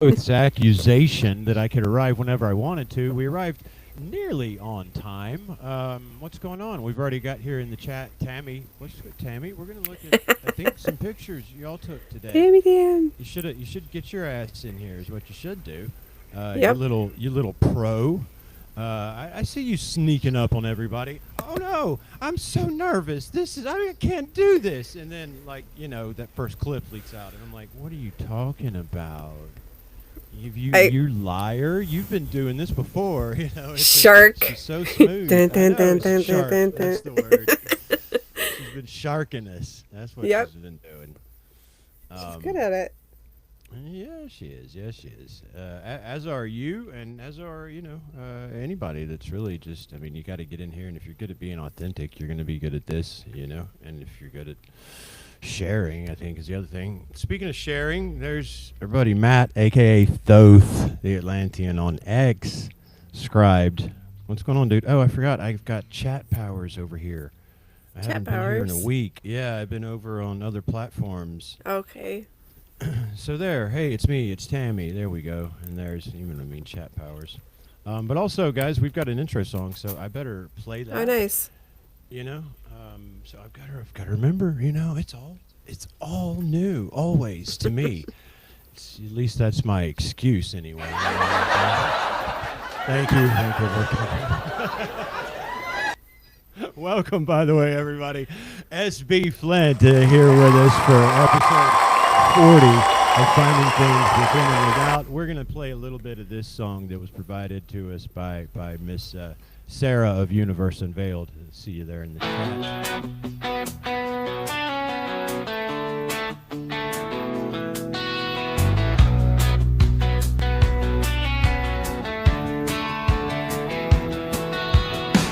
Oath's accusation that I could arrive whenever I wanted to. We arrived nearly on time. What's going on? We've already got here in the chat Tammy. Tammy? We're gonna look at I think some pictures y'all took today. Tammy Dan. You should get your ass in here. Is what you should do. Yep. You little pro. I see you sneaking up on everybody. Oh no, I'm so nervous. I can't do this. And then that first clip leaks out, and I'm like, what are you talking about? You liar! You've been doing this before, Shark. She's so smooth. Dun, dun, dun, dun, Shark. dun, dun, That's the word. She's been sharking us. That's what Yep. she's been doing. She's good at it. Yeah, she is. Yes, she is. As are you, and as are anybody that's really just. I mean, you got to get in here, and if you're good at being authentic, you're going to be good at this, And if you're good at sharing, I think is the other thing. Speaking of sharing, there's our buddy Matt, aka Thoth, the Atlantean on X, scribed. What's going on, dude? Oh, I forgot. I've got chat powers over here. I haven't been here in a week. Yeah, I've been over on other platforms. Okay. So there. Hey, it's me. It's Tammy. There we go. And there's chat powers. But also, guys, we've got an intro song, so I better play that. Oh, nice. So I've got to remember, it's all new, always to me. At least that's my excuse, anyway. Thank you. Welcome, by the way, everybody. SB Flint here with us for episode 40 of Finding Things Within and Without. We're going to play a little bit of this song that was provided to us by Miss Sarah of Universe Unveiled. See you there in the chat.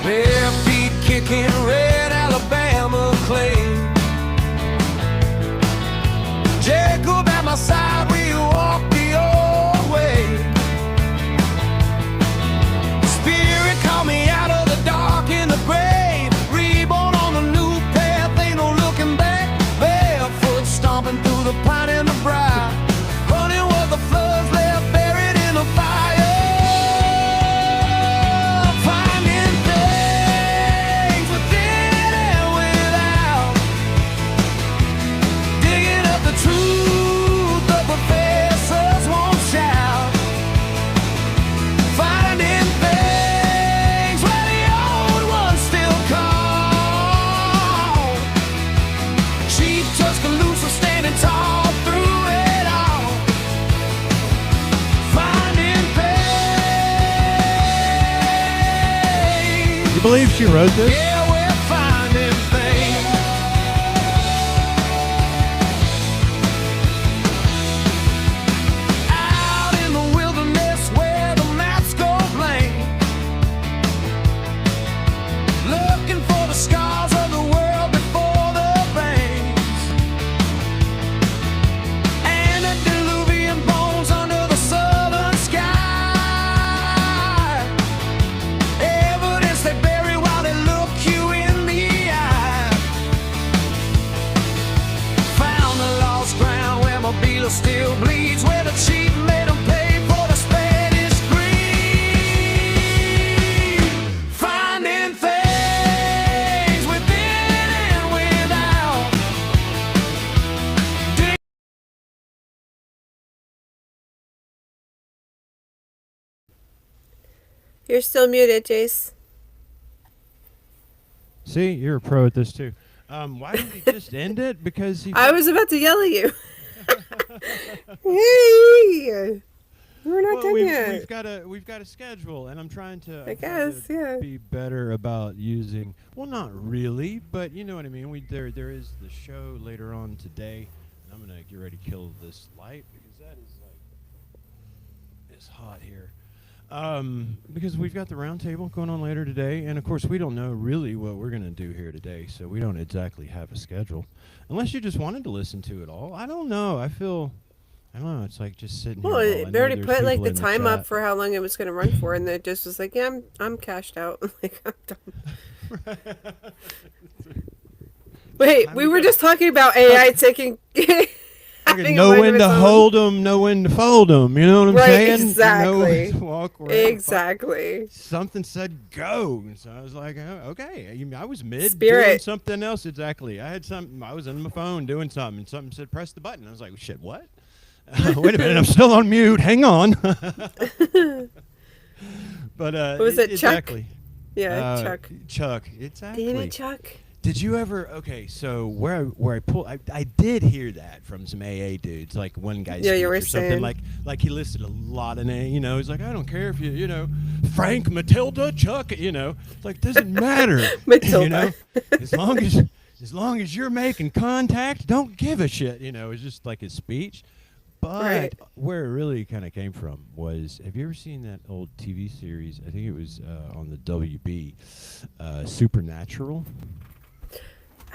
Bare feet kicking red Alabama clay. Jacob at my side, we walk the old way. Spirit called me out of the dark in the grave. Reborn on a new path, ain't no looking back. Barefoot stomping through the pine and the briar. Running where the floods left buried in the fire. Finding things within and without. Digging up the truth the professors won't shout. Finding things where the old ones still call. Chief Tuscaloosa standing tall through it all. Finding things. You believe she wrote this? Yeah, we're finding things. Out in the wilderness where the maps go blank. Looking for the scars of the world before the banks. Antediluvian bones under the southern sky. Evidence they bury while they look you in the eye. Found the lost ground where Mobile still bleeds, where the chief made them pay for the Spanish greed. Finding things within and without. You're still muted, Jace. See, you're a pro at this too. Why didn't he just end it? Because he. I was about to yell at you. Hey! We're not done yet. We've got a schedule, and I'm trying to. I guess, yeah. Be better about using. Well, not really, but you know what I mean. There is the show later on today, and I'm gonna get ready to kill this light because that is it's hot here. Because we've got the round table going on later today, and of course we don't know really what we're going to do here today, so we don't exactly have a schedule. Unless you just wanted to listen to it all. I don't know. I don't know. It's like just sitting Well, here. they already put like the time up for how long it was going to run for, and it just was like, yeah, I'm cashed out. Like, I'm done. Wait, we were just talking about AI taking Fucking know when to hold them, know when to fold them. You know what I'm saying? Exactly. Know when to walk around. Exactly. Something said go, and so I was like, oh, okay. I was doing Spirit. something else. Exactly. I had something. I was on my phone doing something, and something said press the button. I was like, shit, what? Wait a minute, I'm still on mute. Hang on. But What was it, exactly. Chuck? Yeah, Chuck. Chuck, exactly. Damn it, Chuck. Did you ever? Okay, so where I pulled, I did hear that from some AA dudes, like one guy's Yeah, you were or something saying. like he listed a lot of names. You know, he's like, I don't care if you know, Frank, Matilda, Chuck. You know, it's like doesn't matter. Matilda. You know, as long as you're making contact, don't give a shit. You know, it's just like his speech. But Right. where it really kind of came from was, have you ever seen that old TV series? I think it was on the WB, Supernatural.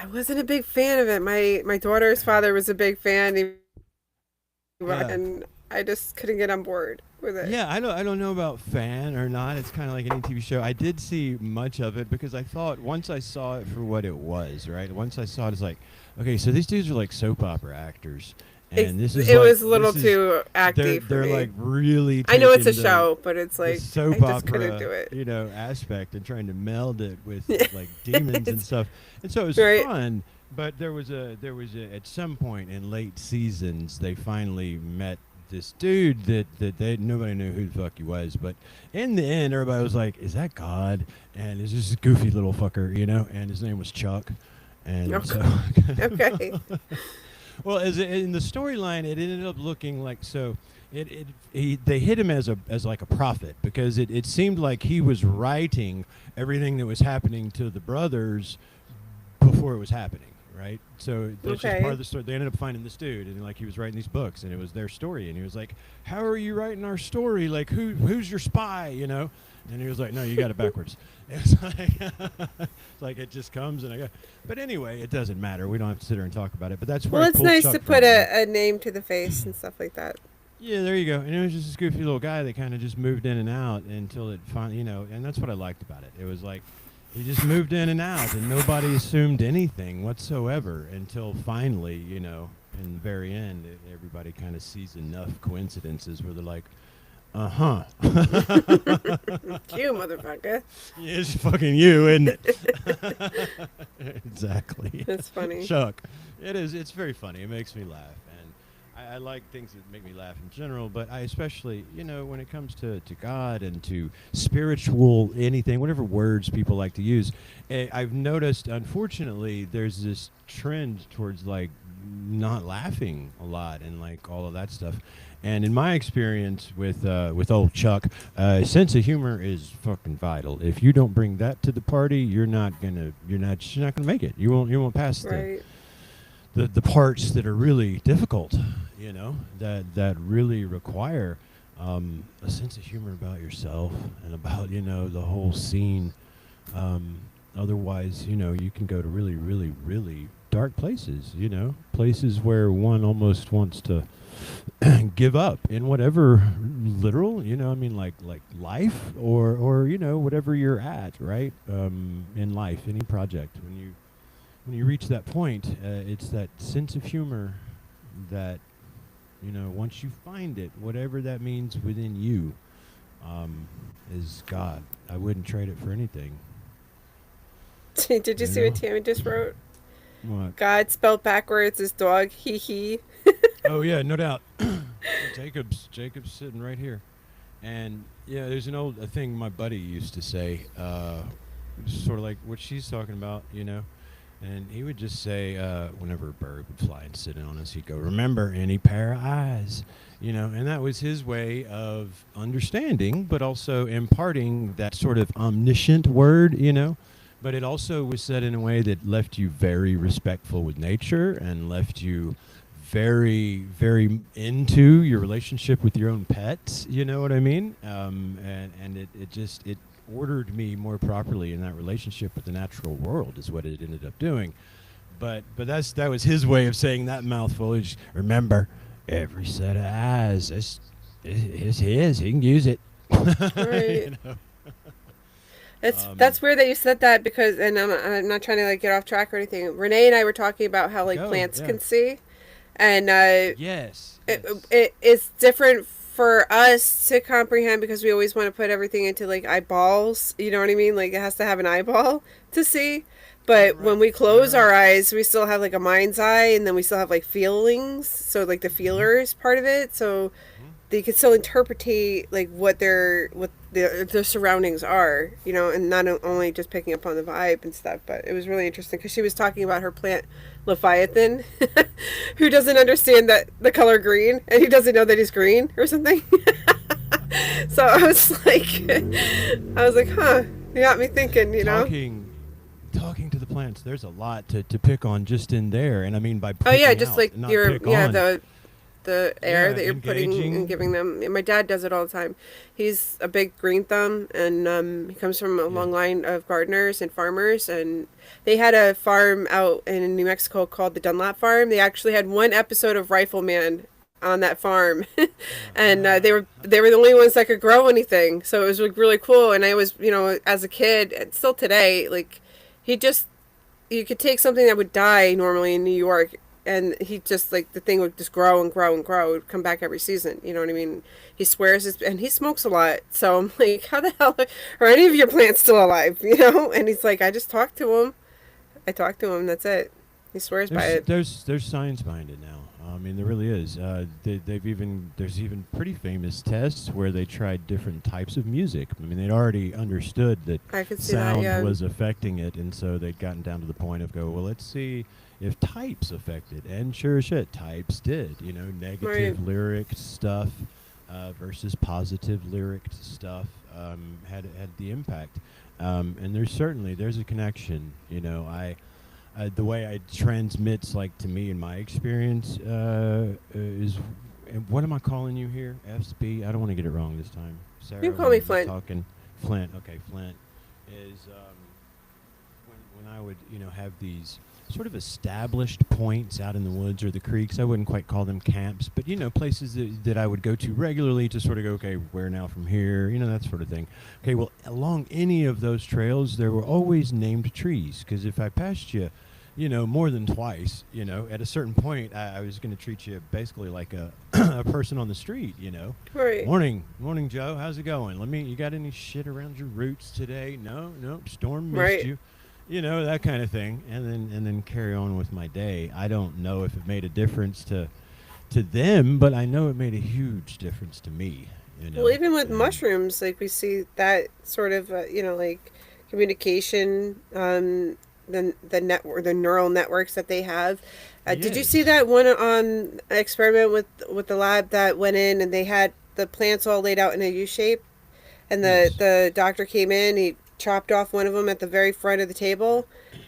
I wasn't a big fan of it. My daughter's father was a big fan, and I just couldn't get on board with it. Yeah, I don't know about fan or not. It's kind of like any TV show. I did see much of it because I thought once I saw it for what it was, right? Once I saw it, it's like, okay, so these dudes are like soap opera actors. And this is it like, was a little too acty for they're me. like really. I know it's a taking show, but it's the like soap I just opera, couldn't do it. you know, aspect and trying to meld it with like demons and stuff. And so it was Right. fun. But there was a at some point in late seasons they finally met this dude that nobody knew who the fuck he was. But in the end, everybody was like, "Is that God?" And it's just a goofy little fucker, you know. And his name was Chuck. And Okay. so Okay. well, in the storyline, it ended up looking like so. They hit him as like a prophet because it seemed like he was writing everything that was happening to the brothers before it was happening, right? So that's just Okay. part of the story. They ended up finding this dude, and like he was writing these books, and it was their story, and he was like, "How are you writing our story? Like who's your spy?" You know? And he was like, "No, you got it backwards." It's like it just comes and I go. But anyway, it doesn't matter. We don't have to sit here and talk about it. But that's where Well, I it's pulled nice Chuck to from. put a name to the face and stuff like that. Yeah, there you go. And it was just this goofy little guy that kind of just moved in and out until it finally, you know. And that's what I liked about it. It was like he just moved in and out, and nobody assumed anything whatsoever until finally, you know, in the very end, everybody kind of sees enough coincidences where they're like, uh-huh. You motherfucker. Yeah, it's fucking you, isn't it? Exactly. That's funny. Chuck. It is. It's very funny. It makes me laugh. And I like things that make me laugh in general, but I especially, you know, when it comes to God and to spiritual anything, whatever words people like to use, I've noticed, unfortunately, there's this trend towards, like, not laughing a lot and, like, all of that stuff. And in my experience with old Chuck, sense of humor is fucking vital. If you don't bring that to the party, you're not gonna make it. You won't pass Right. the parts that are really difficult. You know, that really require a sense of humor about yourself and about, you know, the whole scene. Otherwise, you know, you can go to really, really, really dark places. You know, places where one almost wants to give up in whatever literal, you know, I mean, like life or you know, whatever you're at, right? In life, any project, when you reach that point, it's that sense of humor that, you know, once you find it, whatever that means within you, is God. I wouldn't trade it for anything. Did you see what Tammy just wrote? What? God spelled backwards is dog. Hee hee. Oh yeah, no doubt. Jacob's sitting right here, and yeah, there's an old thing my buddy used to say, sort of like what she's talking about, you know, and he would just say whenever a bird would fly and sit on us, he'd go, "Remember, any pair of eyes," you know, and that was his way of understanding, but also imparting that sort of omniscient word, you know. But it also was said in a way that left you very respectful with nature and left you very, very into your relationship with your own pets, you know what I mean? And it ordered me more properly in that relationship with the natural world is what it ended up doing. But that was his way of saying that mouthful. Is, remember, every set of eyes is his. He can use it. Right. You know? That's weird that you said that because, and I'm not trying to like get off track or anything. Renee and I were talking about how like Go, plants yeah. can see, And Yes. it's different for us to comprehend because we always want to put everything into like eyeballs. You know what I mean? Like it has to have an eyeball to see. But when we close our eyes, we still have like a mind's eye, and then we still have like feelings. So like the feelers part of it. So they can still interpretate like what their surroundings are, and not only just picking up on the vibe and stuff. But it was really interesting because she was talking about her plant Leviathan, who doesn't understand that the color green, and he doesn't know that he's green or something. So I was like, huh, you got me thinking, Talking to the plants, there's a lot to pick on just in there, and I mean by picking just out, like not your pick on. the air that you're engaging. putting and giving them. And my dad does it all the time. He's a big green thumb, and he comes from a long line of gardeners and farmers, and they had a farm out in New Mexico called the Dunlap Farm. They actually had one episode of Rifleman on that farm, and they were the only ones that could grow anything. So it was like really cool. And I was, as a kid, and still today, like you could take something that would die normally in New York, and he just like the thing would just grow and grow and grow. It would come back every season. You know what I mean? He swears and he smokes a lot. So I'm like, how the hell are any of your plants still alive? And he's like, I just talked to him. I talked to him. That's it. He swears by it. There's science behind it now. I mean, there really is. There's even pretty famous tests where they tried different types of music. I mean, they'd already understood that I could see sound that, yeah. was affecting it, and so they'd gotten down to the point of well, let's see if types affected. And sure as shit, types did. Negative lyric stuff versus positive lyric stuff had the impact. And there's a connection. The way it transmits, like to me in my experience, is, and what am I calling you here? SB? I don't want to get it wrong this time. Sarah, You can call me Flint. Talking Flint. Okay, Flint is when I would have these sort of established points out in the woods or the creeks. I wouldn't quite call them camps, but places that I would go to regularly to sort of go, okay, where now from here, that sort of thing. Okay, well, along any of those trails, there were always named trees, because if I passed you, more than twice, at a certain point, I was going to treat you basically like a a person on the street, Right. Morning, Joe. How's it going? You got any shit around your roots today? No, storm missed Right. you. That kind of thing, and then carry on with my day. I don't know if it made a difference to them, but I know it made a huge difference to me. Well, even with mushrooms, like we see that sort of, like communication, the network, the neural networks that they have. Did you see that one on experiment with the lab that went in and they had the plants all laid out in a U shape, and the doctor came in, he chopped off one of them at the very front of the table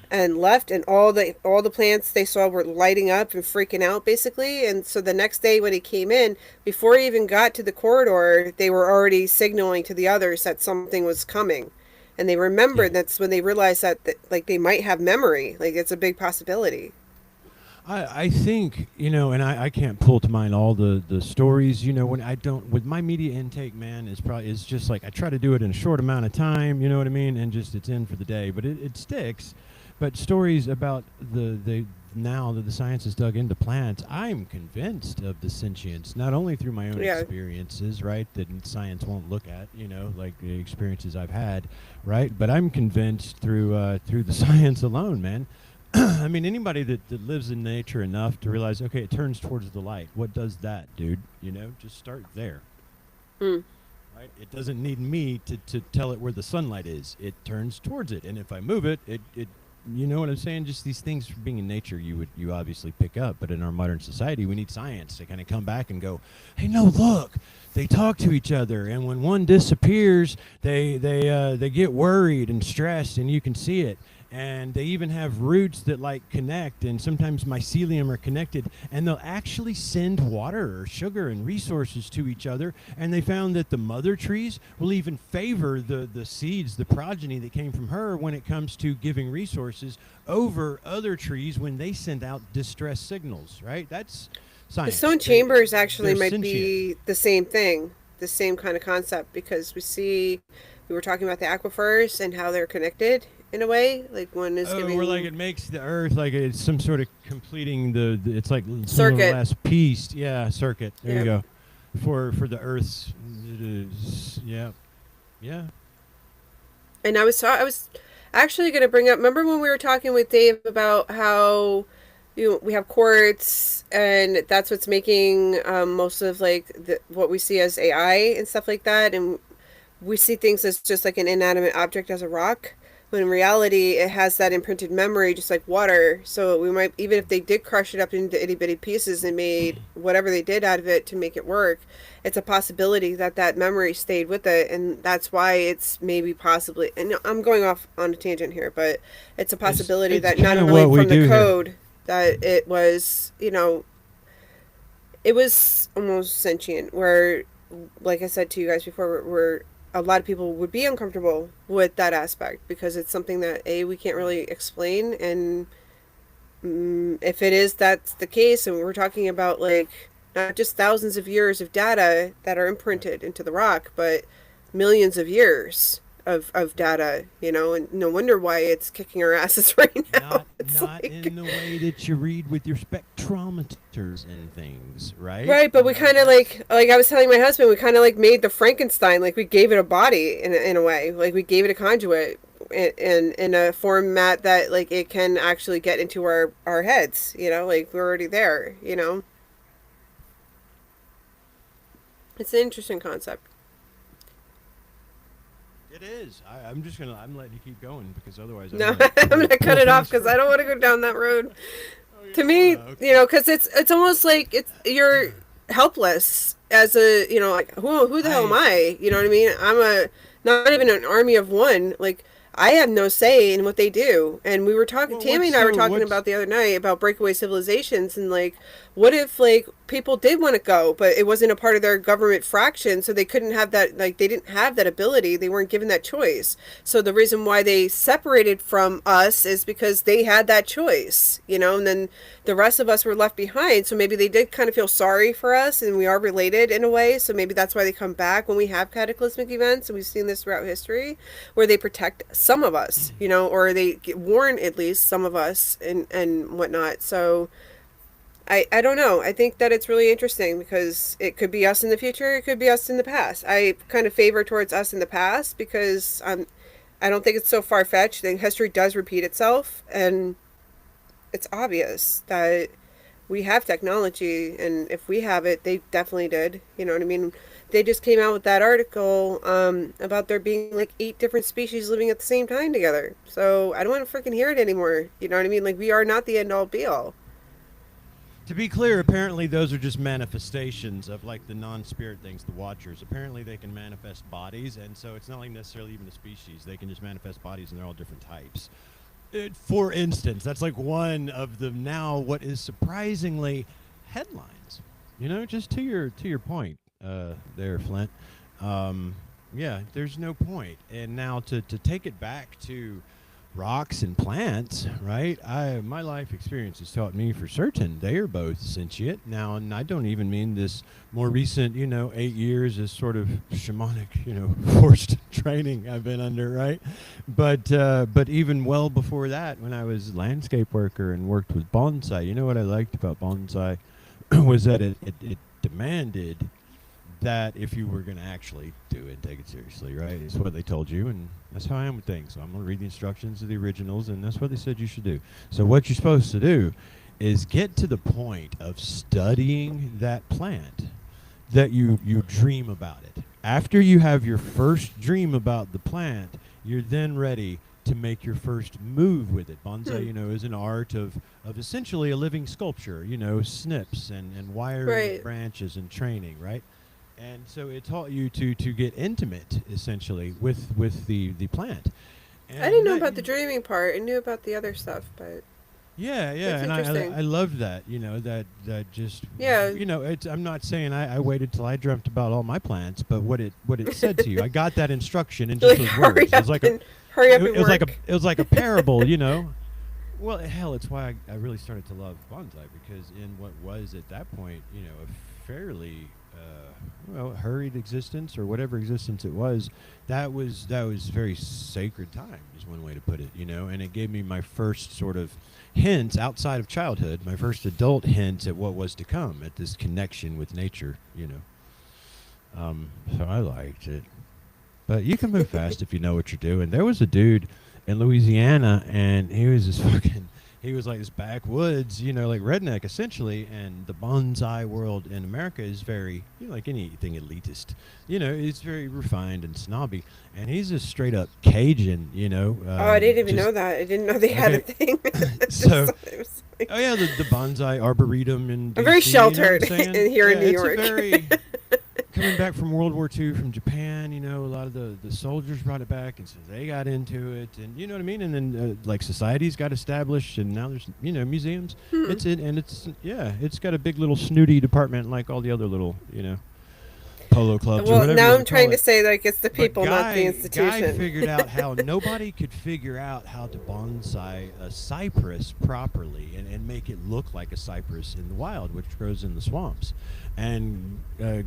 and left, and all the plants they saw were lighting up and freaking out basically. And so the next day when he came in, before he even got to the corridor, they were already signaling to the others that something was coming, and they remembered. That's when they realized that like they might have memory, like it's a big possibility. I think, and I can't pull to mind all the stories, when I don't, with my media intake, man, it's just like I try to do it in a short amount of time, you know what I mean, and just it's in for the day, but it sticks. But stories about now that the science has dug into plants, I'm convinced of the sentience, not only through my own experiences, right, that science won't look at, like the experiences I've had, right, but I'm convinced through the science alone, man. I mean, anybody that lives in nature enough to realize, okay, it turns towards the light. What does that, dude? Just start there. Right? It doesn't need me to tell it where the sunlight is. It turns towards it. And if I move it, it you know what I'm saying? Just these things, being in nature, you obviously pick up. But in our modern society, we need science to kind of come back and go, hey, no, look, they talk to each other. And when one disappears, they get worried and stressed, and you can see it. And they even have roots that like connect, and sometimes mycelium are connected, and they'll actually send water or sugar and resources to each other. And they found that the mother trees will even favor the seeds, the progeny that came from her, when it comes to giving resources over other trees when they send out distress signals, right? That's science. The stone chambers actually They're might sentient. be the same thing, the same kind of concept, because we were talking about the aquifers and how they're connected. in a way. Like one is giving. Where like it makes the Earth like it's some sort of completing the it's like some Circuit. last piece. Yeah, circuit. There Yeah. you go. For the Earth's. Yeah. Yeah. And I was actually going to bring up. Remember when we were talking with Dave about how we have quartz, and that's what's making most of like what we see as AI and stuff like that, and we see things as just like an inanimate object as a rock. When in reality, it has that imprinted memory, just like water. So we might, even if they did crush it up into itty bitty pieces and made whatever they did out of it to make it work, it's a possibility that that memory stayed with it, and that's why it's maybe possibly. And I'm going off on a tangent here, but it's a possibility it's that not kinda only what we from the do here. code that it was, it was almost sentient. Where, like I said to you guys before, where a lot of people would be uncomfortable with that aspect because it's something that we can't really explain, and if it is that's the case, and we're talking about like not just thousands of years of data that are imprinted into the rock, but millions of years of data, and no wonder why it's kicking our asses right now. Not in the way that you read with your spectrometers and things, right? Right, but we kind of like I was telling my husband, we kind of like made the Frankenstein, like we gave it a body in a way, like we gave it a conduit in a format that like it can actually get into our heads, like we're already there, It's an interesting concept. It is. I'm letting you keep going because otherwise. No, I'm gonna cut it off because I don't want to go down that road. To me, okay. because it's almost like you're helpless as a, like who the hell am I? You know what I mean? I'm not even an army of one. Like I have no say in what they do. And we were talking, Tammy and I were talking about the other night about breakaway civilizations, and like, what if like people did want to go, but it wasn't a part of their government fraction, so they couldn't have that, like they didn't have that ability, they weren't given that choice. So the reason why they separated from us is because they had that choice, and then the rest of us were left behind. So maybe they did kind of feel sorry for us, and we are related in a way. So maybe that's why they come back when we have cataclysmic events, and we've seen this throughout history, where they protect some of us, or they warn at least some of us and whatnot. So I don't know. I think that it's really interesting because it could be us in the future. It could be us in the past. I kind of favor towards us in the past because I don't think it's so far-fetched. I think history does repeat itself, and it's obvious that we have technology, and if we have it, they definitely did. You know what I mean? They just came out with that article about there being like 8 different species living at the same time together. So I don't want to freaking hear it anymore. You know what I mean? Like, we are not the end-all be-all. To be clear, apparently those are just manifestations of like the non-spirit things, the Watchers. Apparently they can manifest bodies, and so it's not like necessarily even a species. They can just manifest bodies, and they're all different types. For instance, that's like one of the now what is surprisingly headlines. Just to your point there, Flint. Yeah, there's no point. And now to take it back to rocks and plants, right? My life experience has taught me for certain they are both sentient now, and I don't even mean this more recent, 8 years as sort of shamanic, forced training I've been under, right? But even well before that, when I was a landscape worker and worked with bonsai, what I liked about bonsai was that it demanded that if you were going to actually do it and take it seriously, right? It's what they told you, and that's how I am with things. So I'm going to read the instructions of the originals, and that's what they said you should do. So what you're supposed to do is get to the point of studying that plant that you dream about it. After you have your first dream about the plant, you're then ready to make your first move with it. Bonsai, is an art of essentially a living sculpture, snips and wiring Right. branches and training, right? And so it taught you to get intimate, essentially, with the plant. And I didn't know about the dreaming part. I knew about the other stuff, but yeah, That's and interesting. I loved that, that just, Yeah. I'm not saying I waited till I dreamt about all my plants, but what it said to you, I got that instruction in just like, those words. It was like hurry up it and was work. like a parable, Well, hell, it's why I really started to love bonsai, because in what was at that point, a fairly hurried existence or whatever existence it was, that was very sacred time is one way to put it, and it gave me my first sort of hints outside of childhood, my first adult hints at what was to come, at this connection with nature. So I liked it. But you can move fast if you know what you're doing. There was a dude in Louisiana, and he was he was like this backwoods, like redneck essentially. And the bonsai world in America is very, like anything elitist, it's very refined and snobby. And he's a straight up Cajun, Oh, I didn't even know that. I didn't know they had a thing. So, It was like, oh yeah, the bonsai arboretum in DC, I'm very sheltered here in New it's York. a very coming back from World War II from Japan, a lot of the soldiers brought it back, and so they got into it, and you know what I mean. And then like societies got established, and now there's museums. It's got a big little snooty department like all the other little polo clubs. Well, or whatever now you I'm trying to it. say like it's the people, But not the Guy institution. figured out how nobody could figure out how to bonsai a cypress properly and make it look like a cypress in the wild, which grows in the swamps. And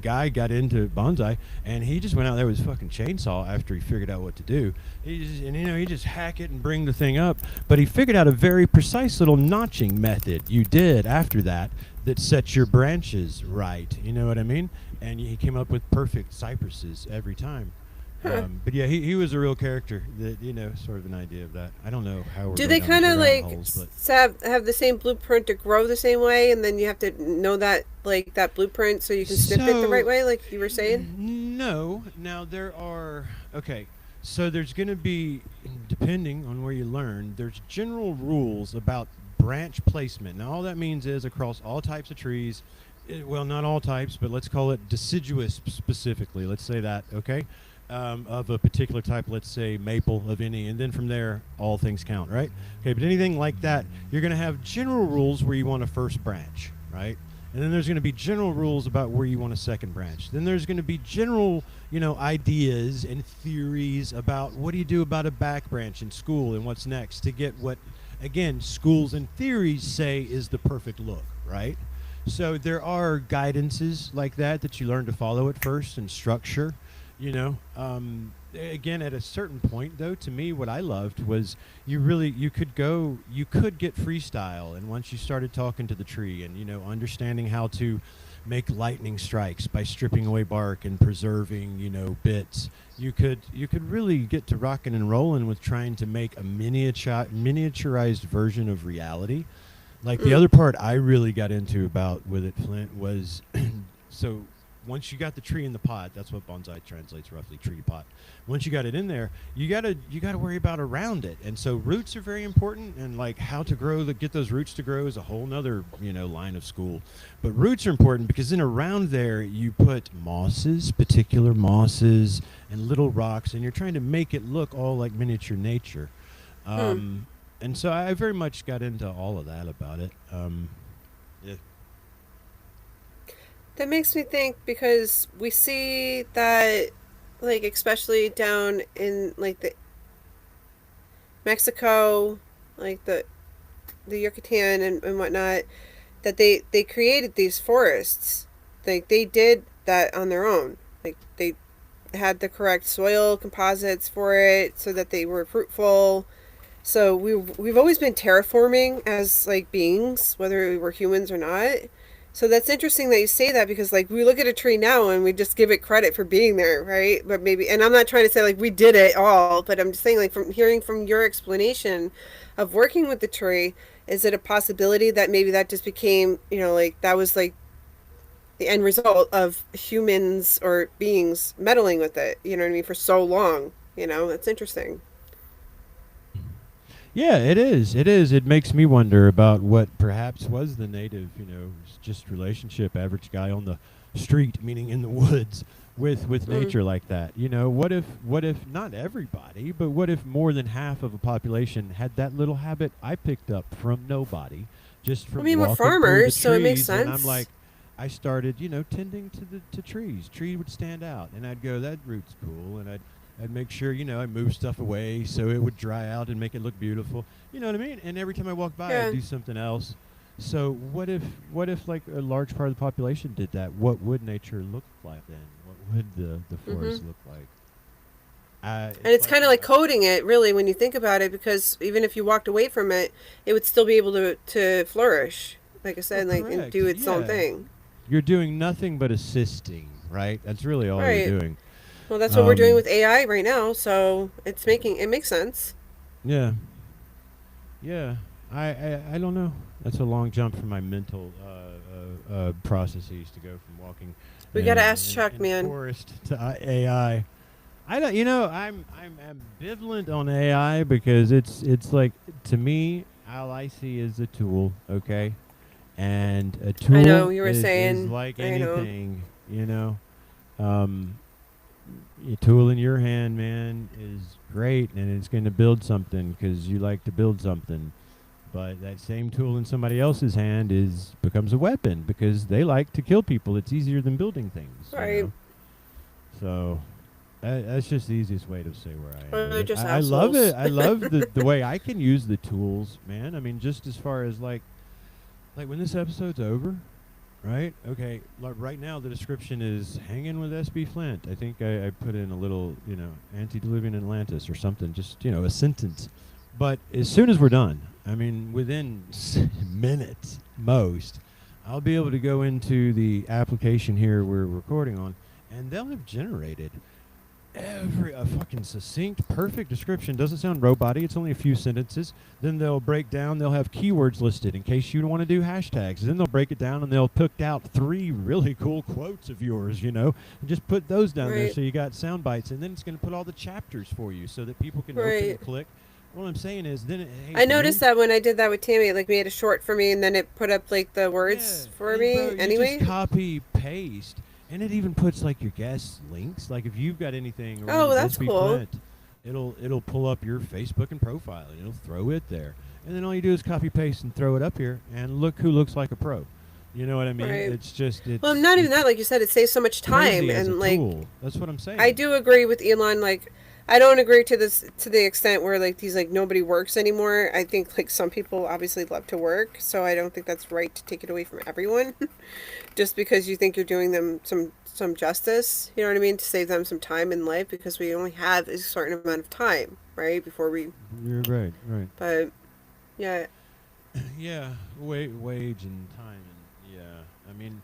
Guy got into bonsai, and he just went out there with his fucking chainsaw after he figured out what to do. He just hack it and bring the thing up. But he figured out a very precise little notching method you did after that sets your branches right. You know what I mean? And he came up with perfect cypresses every time. But yeah, he was a real character. That sort of an idea of that. I don't know how. Do they kind of like have the same blueprint to grow the same way, and then you have to know that like that blueprint so you can snip it the right way, like you were saying? No. Now there are So there's going to be, depending on where you learn, there's general rules about branch placement. Now all that means is across all types of trees. Well, not all types, but let's call it deciduous specifically. Let's say that, okay? Of a particular type, let's say maple of any, and then from there, all things count, right? Okay, but anything like that, you're going to have general rules where you want a first branch, right? And then there's going to be general rules about where you want a second branch. Then there's going to be general, ideas and theories about what do you do about a back branch in school and what's next to get what, again, schools and theories say is the perfect look, right? So there are guidances like that you learn to follow at first and structure, Again, at a certain point, though, to me, what I loved was you could get freestyle. And once you started talking to the tree and, understanding how to make lightning strikes by stripping away bark and preserving, bits, you could really get to rocking and rolling with trying to make a miniaturized version of reality. Like the other part I really got into with it, Flint, was so once you got the tree in the pot, that's what bonsai translates roughly, tree pot. Once you got it in there, you gotta worry about around it. And so roots are very important, and like how to get those roots to grow is a whole nother, line of school. But roots are important because then around there you put particular mosses and little rocks, and you're trying to make it look all like miniature nature. And so I very much got into all of that about it. Yeah. That makes me think because we see that, like, especially down in like the Mexico, like the Yucatan and whatnot, that they created these forests. Like they did that on their own. Like they had the correct soil composites for it so that they were fruitful. So we've always been terraforming as like beings, whether we were humans or not. So that's interesting that you say that because like we look at a tree now and we just give it credit for being there, right? But maybe, and I'm not trying to say like we did it all, but I'm just saying like from hearing from your explanation of working with the tree, is it a possibility that maybe that just became, like that was like the end result of humans or beings meddling with it, you know what I mean, for so long, that's interesting. Yeah, it is. It is. It makes me wonder about what perhaps was the native, just relationship, average guy on the street, meaning in the woods, with nature like that. What if not everybody, but what if more than half of a population had that little habit I picked up from nobody, just from we're walking farmers, through the trees, so it makes sense. And I'm like, I started, tending to trees. Tree would stand out, and I'd go, that root's cool, and I'd make sure, I'd move stuff away so it would dry out and make it look beautiful. You know what I mean? And every time I walked by, I'd do something else. So what if like a large part of the population did that? What would nature look like then? What would the forest look like? And It's it's like kind of like coding it, really, when you think about it, because even if you walked away from it, it would still be able to flourish. Like I well, said, like and correct. do its own Yeah, thing. you're doing nothing but assisting, right? That's really all you're Right. doing. Well, that's what we're doing Um, with AI right now, so it makes sense. yeah, yeah. I don't know. That's a long jump from my mental processes to go from walking We gotta ask Chuck, in a man. forest to AI. I don't. You know, I'm ambivalent on AI because it's like to me, all I see is a tool. Okay, and a I know tool you were is saying. like I know. anything. You know, um, a tool in your hand, man, is great, and it's going to build something because you like to build something. But that same tool in somebody else's hand is becomes a weapon because they like to kill people. It's easier than building things, you Right. know. So that's just the easiest way to say where I am Or with they're it. just I love assholes. it. I love the way I can use the tools, man. I mean, just as far as like when this episode's over, right? Okay, like right now the description is hanging with SB Flint. I think I put in a little, antediluvian Atlantis or something, just, a sentence. But as soon as we're done, I mean, within minutes most, I'll be able to go into the application here we're recording on, and they'll have generated a fucking succinct, perfect description. Doesn't sound robot-y. It's only a few sentences. Then they'll break down. They'll have keywords listed in case you want to do hashtags. Then they'll break it down and they'll pick out 3 really cool quotes of yours, and just put those down there Right. so you got sound bites. And then it's going to put all the chapters for you so that people can open Right. and click. What I'm saying is, then hey, I man, noticed that when I did that with Tammy, it like made a short for me, and then it put up like the yeah, words for and me. bro, you Anyway. just copy paste, and it even puts like your guest links. Like if you've got anything around Oh, that's SB cool. Flint, it'll pull up your Facebook and profile, and it'll throw it there. And then all you do is copy paste and throw it up here, and look who looks like a pro. You know what I mean? Right. It's just Well, not even it's that. Like you said, it saves so much time, crazy as a and like tool. That's what I'm saying. I do agree with Elon. Like, I don't agree to the extent where like he's like nobody works anymore. I think like some people obviously love to work, so I don't think that's right to take it away from everyone, just because you think you're doing them some justice. You know what I mean? To save them some time in life because we only have a certain amount of time, right? Before we, You're right, right. but yeah, Yeah, wage and time, and I mean,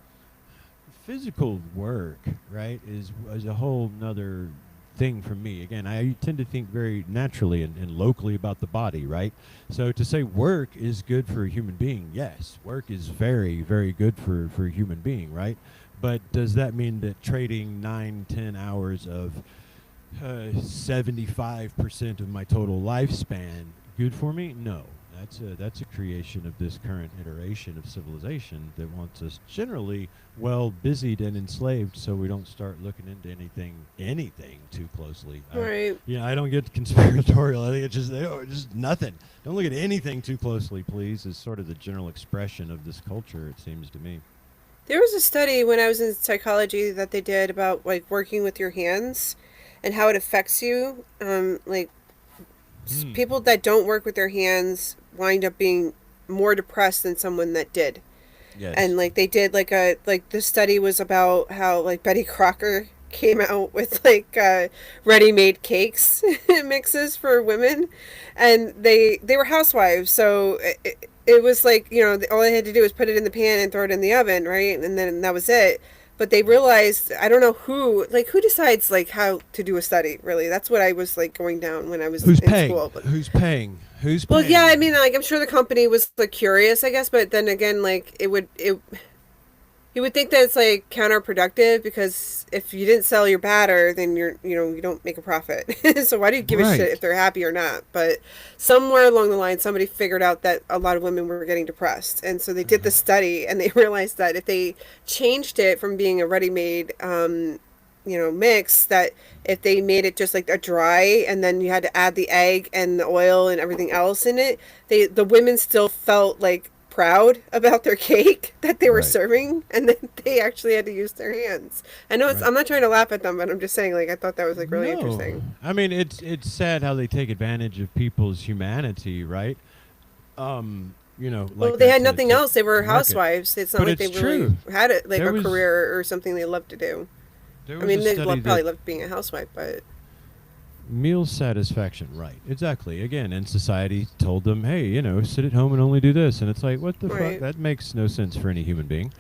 physical work, right, is a whole nother thing for me. Again, I tend to think very naturally and locally about the body, right? So to say work is good for a human being, yes, work is very, very good for a human being, right? But does that mean that trading 9-10 hours of 75% of my total lifespan good for me? No. That's a creation of this current iteration of civilization that wants us generally well busied and enslaved, so we don't start looking into anything too closely. right. I don't get conspiratorial. I think it's just nothing. Don't look at anything too closely, please. Is sort of the general expression of this culture. It seems to me. There was a study when I was in psychology that they did about like working with your hands and how it affects you. People that don't work with their hands wind up being more depressed than someone that did. Yes. And like they did like the study was about how like Betty Crocker came out with like ready-made cakes mixes for women, and they were housewives, so it was like all they had to do was put it in the pan and throw it in the oven, right, and then that was it. But they realized, I don't know who decides like how to do a study, really. That's what I was like going down when I was Who's in paying? school. But, Who's paying? Who's well, paying? yeah, I mean, like I'm sure the company was like curious, I guess, but then again, like you would think that it's like counterproductive, because if you didn't sell your batter, then you don't make a profit. So why do you give a Right. shit if they're happy or not? But somewhere along the line, somebody figured out that a lot of women were getting depressed, and so they did the study, and they realized that if they changed it from being a ready-made mix, that if they made it just like a dry, and then you had to add the egg and the oil and everything else in it, the women still felt like proud about their cake that they were Right. serving, and then they actually had to use their hands. I know Right. I'm not trying to laugh at them, but I'm just saying, like, I thought that was like really No. interesting. I mean, it's sad how they take advantage of people's humanity, right? like Well, they that had nothing else. They were to market. housewives. It's not But like they it's really true. had it like There a was career or something they loved to do. there I was a mean, they study probably that loved being a housewife, but meal satisfaction, right? Exactly. Again, and society told them, hey, sit at home and only do this, and it's like, what the fuck? Right. That makes no sense for any human being.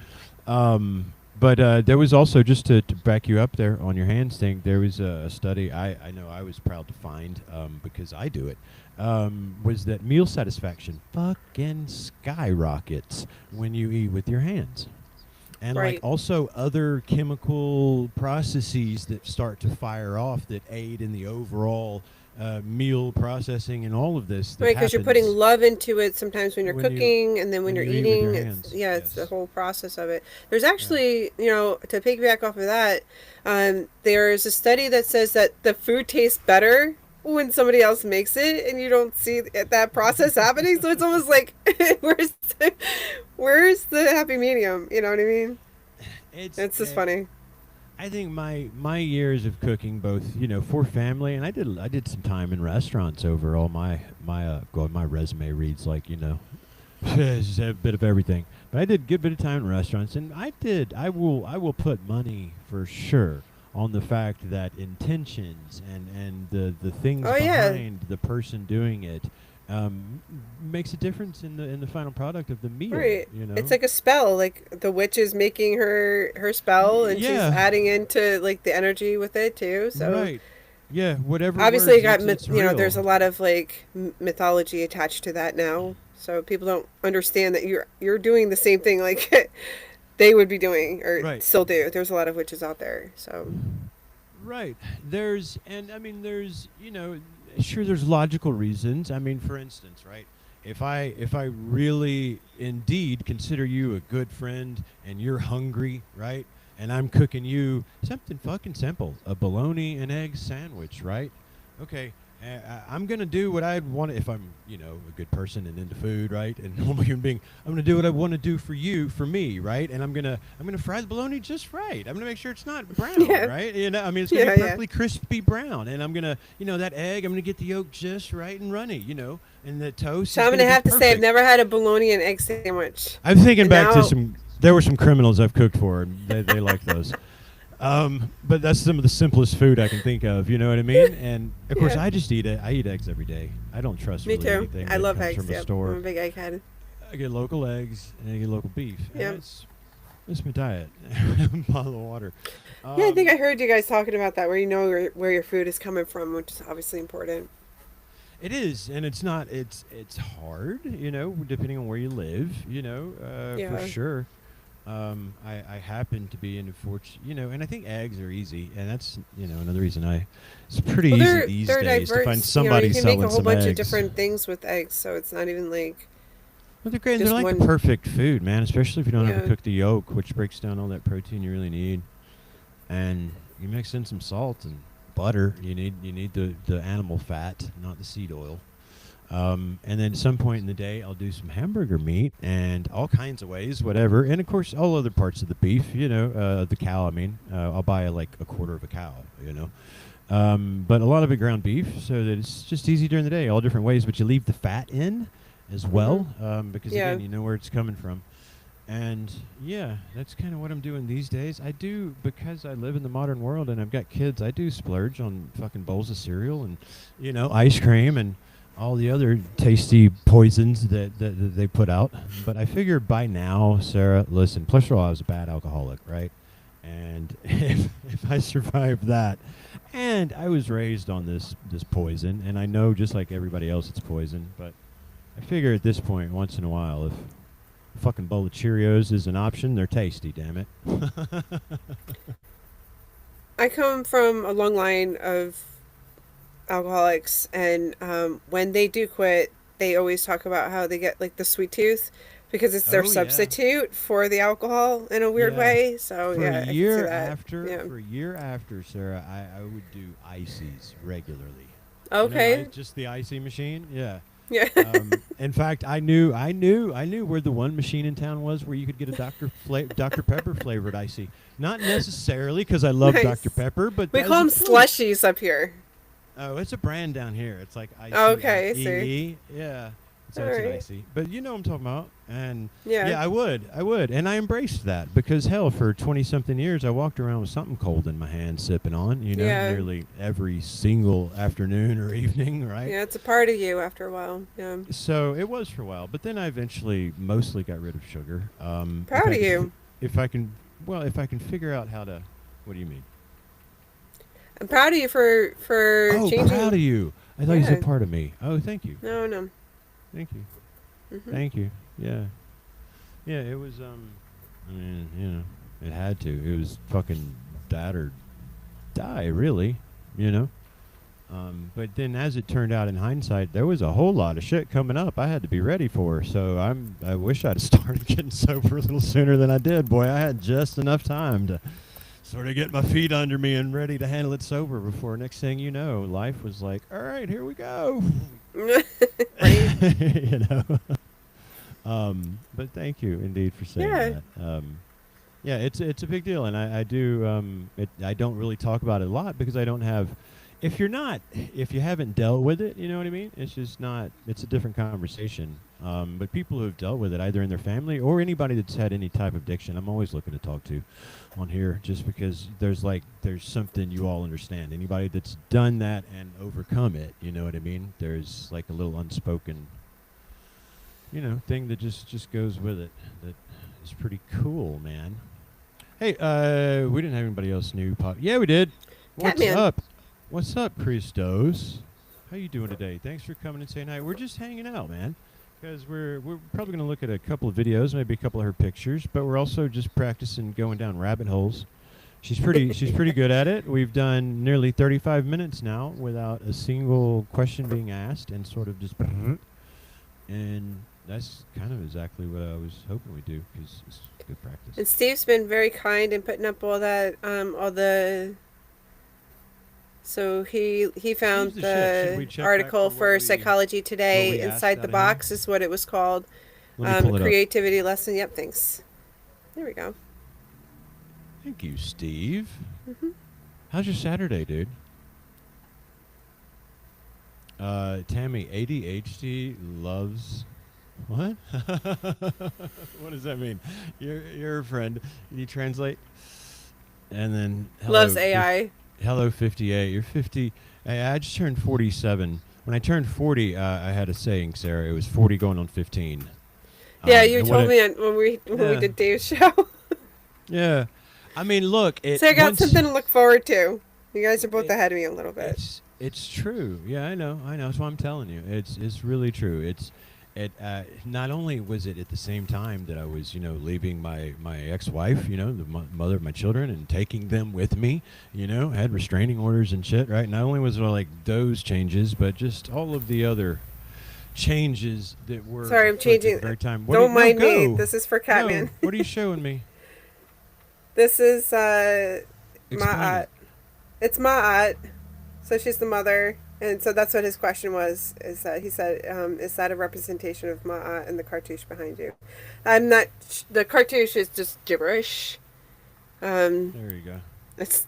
But there was also, just to back you up there on your hands thing, there was a study I know I was proud to find, because I do it, was that meal satisfaction fucking skyrockets when you eat with your hands. And Right. like also other chemical processes that start to fire off that aid in the overall meal processing and all of this. That right, because you're putting happens love into it sometimes when you're when you cooking, and then when you're eat with your eating, hands. it's the Yes. whole process of it. There's Yeah. actually, to piggyback off of that, there's a study that says that the food tastes better when somebody else makes it, and you don't see that process happening. So it's almost like, where's the, where's the happy medium? You know what I mean? It's just funny. I think my years of cooking, both for family, and I did some time in restaurants overall. My resume reads like just a bit of everything. But I did a good bit of time in restaurants, and I will put money for sure on the fact that intentions and the things Oh, yeah. behind the person doing it makes a difference in the final product of the meal. Right. It's like a spell. Like the witch is making her spell, and she's Yeah. adding into like the energy with it too. So Right. Yeah, whatever. obviously, works, it's real. there's a lot of like mythology attached to that now. So people don't understand that you're doing the same thing like they would be doing or Right. still do. There's a lot of witches out there. So Right. There's sure there's logical reasons. I mean, for instance, right? If I really indeed consider you a good friend and you're hungry, right? And I'm cooking you something fucking simple, a bologna and egg sandwich, right? Okay. I'm gonna do what I'd want if I'm, a good person and into food, right? And normal human being. I'm gonna do what I want to do for you, for me, right? And I'm gonna fry the bologna just right. I'm gonna make sure it's not brown, Yeah. right? I mean, it's gonna Yeah, be yeah. perfectly crispy brown, and I'm gonna, that egg, I'm gonna get the yolk just right and runny, and the toast. so is I'm gonna be have to say I've perfect. never had a bologna and egg sandwich. I'm thinking And back now- to some. There were some criminals I've cooked for, and they like those. But that's some of the simplest food I can think of. You know what I mean? And of course, Yeah. I just eat it. I eat eggs every day. I don't trust Me really too. anything I that love comes eggs. from a Yep. store. I'm a big egghead. I get local eggs and I get local beef. And Yeah. that's my diet. Bottle of water. Yeah, I think I heard you guys talking about that, where you know where your food is coming from, which is obviously important. It is, and it's not. It's hard, depending on where you live, Yeah. for sure. I happen to be in a fortune, and I think eggs are easy, and that's another reason it's pretty Well, easy these they're days to diverse. find somebody you can selling make a whole some bunch eggs. of different things with eggs, so it's not even like Well, they're great. They're just like the one- perfect food, man. Especially if you don't have Yeah. to cook the yolk, which breaks down all that protein you really need, and you mix in some salt and butter. You need the animal fat, not the seed oil. And then at some point in the day, I'll do some hamburger meat and all kinds of ways, whatever. And of course, all other parts of the beef, the cow. I mean, I'll buy like a quarter of a cow, but a lot of it ground beef, so that it's just easy during the day, all different ways. But you leave the fat in as well, because Yeah. again, you know where it's coming from. And yeah, that's kind of what I'm doing these days. I do, because I live in the modern world and I've got kids, I do splurge on fucking bowls of cereal and, ice cream and all the other tasty poisons that they put out. But I figure by now, Sarah, listen, plus I was a bad alcoholic, right? And if I survived that, and I was raised on this poison, and I know just like everybody else it's poison, but I figure at this point, once in a while, if a fucking bowl of Cheerios is an option, they're tasty, damn it. I come from a long line of alcoholics, and when they do quit, they always talk about how they get like the sweet tooth because it's their Oh, yeah. substitute for the alcohol in a weird Yeah. way. So For yeah, I a can year see that. after, Yeah. for a year after, Sarah, I would do ices regularly. Okay. Just the icy machine, yeah. Yeah. In fact, I knew where the one machine in town was where you could get a Dr. Pepper flavored icy. Not necessarily because I love Nice. Dr. Pepper, but We that call them is a plus. slushies up here. Oh, it's a brand down here. It's like icy. Okay, I IE. Yeah, So All it's right. nicey. But you know what I'm talking about. And Yeah. I would. And I embraced that because hell, for 20-something years, I walked around with something cold in my hand sipping on, Yeah. nearly every single afternoon or evening, right? Yeah, it's a part of you after a while. Yeah. So it was for a while, but then I eventually mostly got rid of sugar. Proud of you. If I can, well, if I can figure out how to. What do you mean? I'm proud of you for Oh, changing. proud of you. I thought you Yeah. said part of me. Oh, thank you. No, no. Thank you. Mhm. Thank you. Yeah. Yeah, it was I mean, it had to. It was fucking that or die, really, you know. But then as it turned out in hindsight, there was a whole lot of shit coming up I had to be ready for. So I wish I'd started getting sober a little sooner than I did. Boy, I had just enough time to sort of get my feet under me and ready to handle it sober before next thing you know, life was like, all right, here we go. Right. you know. But thank you indeed for saying Yeah. that. Yeah, it's a big deal, and I do I don't really talk about it a lot because I don't have. If you haven't dealt with it, you know what I mean. It's just not. It's a different conversation. But people who have dealt with it, either in their family or anybody that's had any type of addiction, I'm always looking to talk to on here, just because there's something you all understand. Anybody that's done that and overcome it, you know what I mean. There's like a little unspoken, thing that just goes with it. That is pretty cool, man. Hey, we didn't have anybody else new pop. Yeah, we did. What's Catman. up? What's up, Christos? How you doing today? Thanks for coming and saying hi. We're just hanging out, man, because we're probably going to look at a couple of videos, maybe a couple of her pictures, but we're also just practicing going down rabbit holes. She's pretty good at it. We've done nearly 35 minutes now without a single question being asked, and sort of just, and that's kind of exactly what I was hoping we'd do, because it's good practice. And Steve's been very kind in putting up all that, all the. So he found Steve's the shit. Should we the check article back for for what we- Psychology Today. what we asked Inside the out of him? Box is what it was called. Let me pull it up. Creativity lesson. Yep, thanks. There we go. Thank you, Steve. Mhm. How's your Saturday, dude? Tammy, ADHD loves what? What does that mean? You're a friend. Can you translate? And then Loves AI. Hello, 58. You're 50. I just turned 47. When I turned 40, I had a saying, Sarah. It was 40 going on 15. Yeah, you and told what me when we Yeah. did Dave's show. Yeah. I mean, look. So I got once- something to look forward to. You guys are both It- ahead of me a little bit. It's true. Yeah, I know. That's what I'm telling you. It's really true. Not only was it at the same time that I was, leaving my ex-wife, the mother of my children, and taking them with me, had restraining orders and shit, right? Not only was it like those changes, but just all of the other changes that were. Sorry, I'm afoot at the changing. very time. Don't mind me. Go. This is for Catman. No, what are you showing me? This is Explain Ma'at. it. It's Ma'at. So she's the mother. And so that's what his question was, is that he said, is that a representation of Ma'at and the cartouche behind you? I'm not, the cartouche is just gibberish. There you go. It's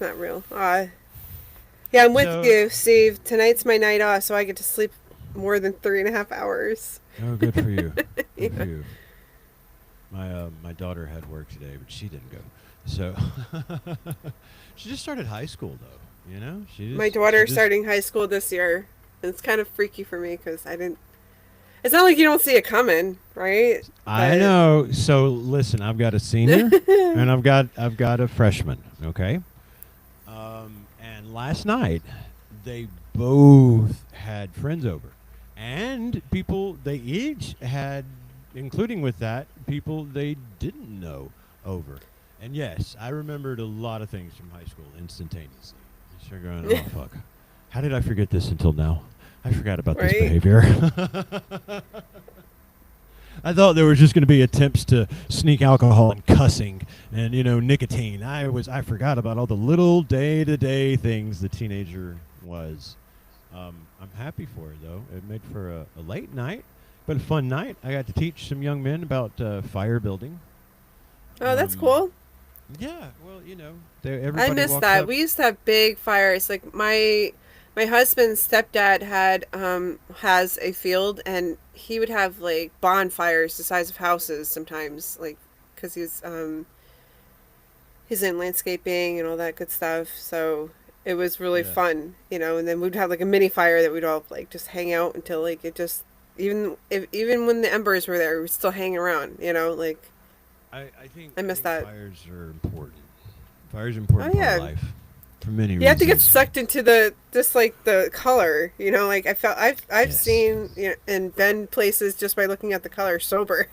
not real. Yeah, I'm with So- you, Steve. Tonight's my night off, so I get to sleep more than 3.5 hours. Oh, good for you. Good for you. My daughter had work today, but she didn't go. So she just started high school, though. My daughter's starting high school this year. And it's kind of freaky for me because I didn't. It's not like you don't see it coming, right? I But- know. So listen, I've got a senior and I've got a freshman. Okay. And last night they both had friends over, and people they each had, including with that, people they didn't know over. And yes, I remembered a lot of things from high school instantaneously. I started going, oh fuck, how did I forget this until now? I forgot about this Right? behavior. I thought there was just going to be attempts to sneak alcohol and cussing and nicotine. I forgot about all the little day-to-day things the teenager was. I'm happy for it though. It made for a late night, but a fun night. I got to teach some young men about fire building. Oh, that's cool. Yeah, well, I everybody miss walks that. up- We used to have big fires. Like my My husband's stepdad had has a field, and he would have like bonfires the size of houses sometimes, like because he's in landscaping and all that good stuff. So it was really Yeah. fun, you know. And then we'd have like a mini fire that we'd all like just hang out until like it just even when the embers were there, we'd still hang around, you know. Like I think I miss that. fires are important. Fires are an Oh important part yeah, of life for many you have to get reasons. sucked into the just like the color, you know. Like I've Yes. seen, you know, and been places just by looking at the color sober.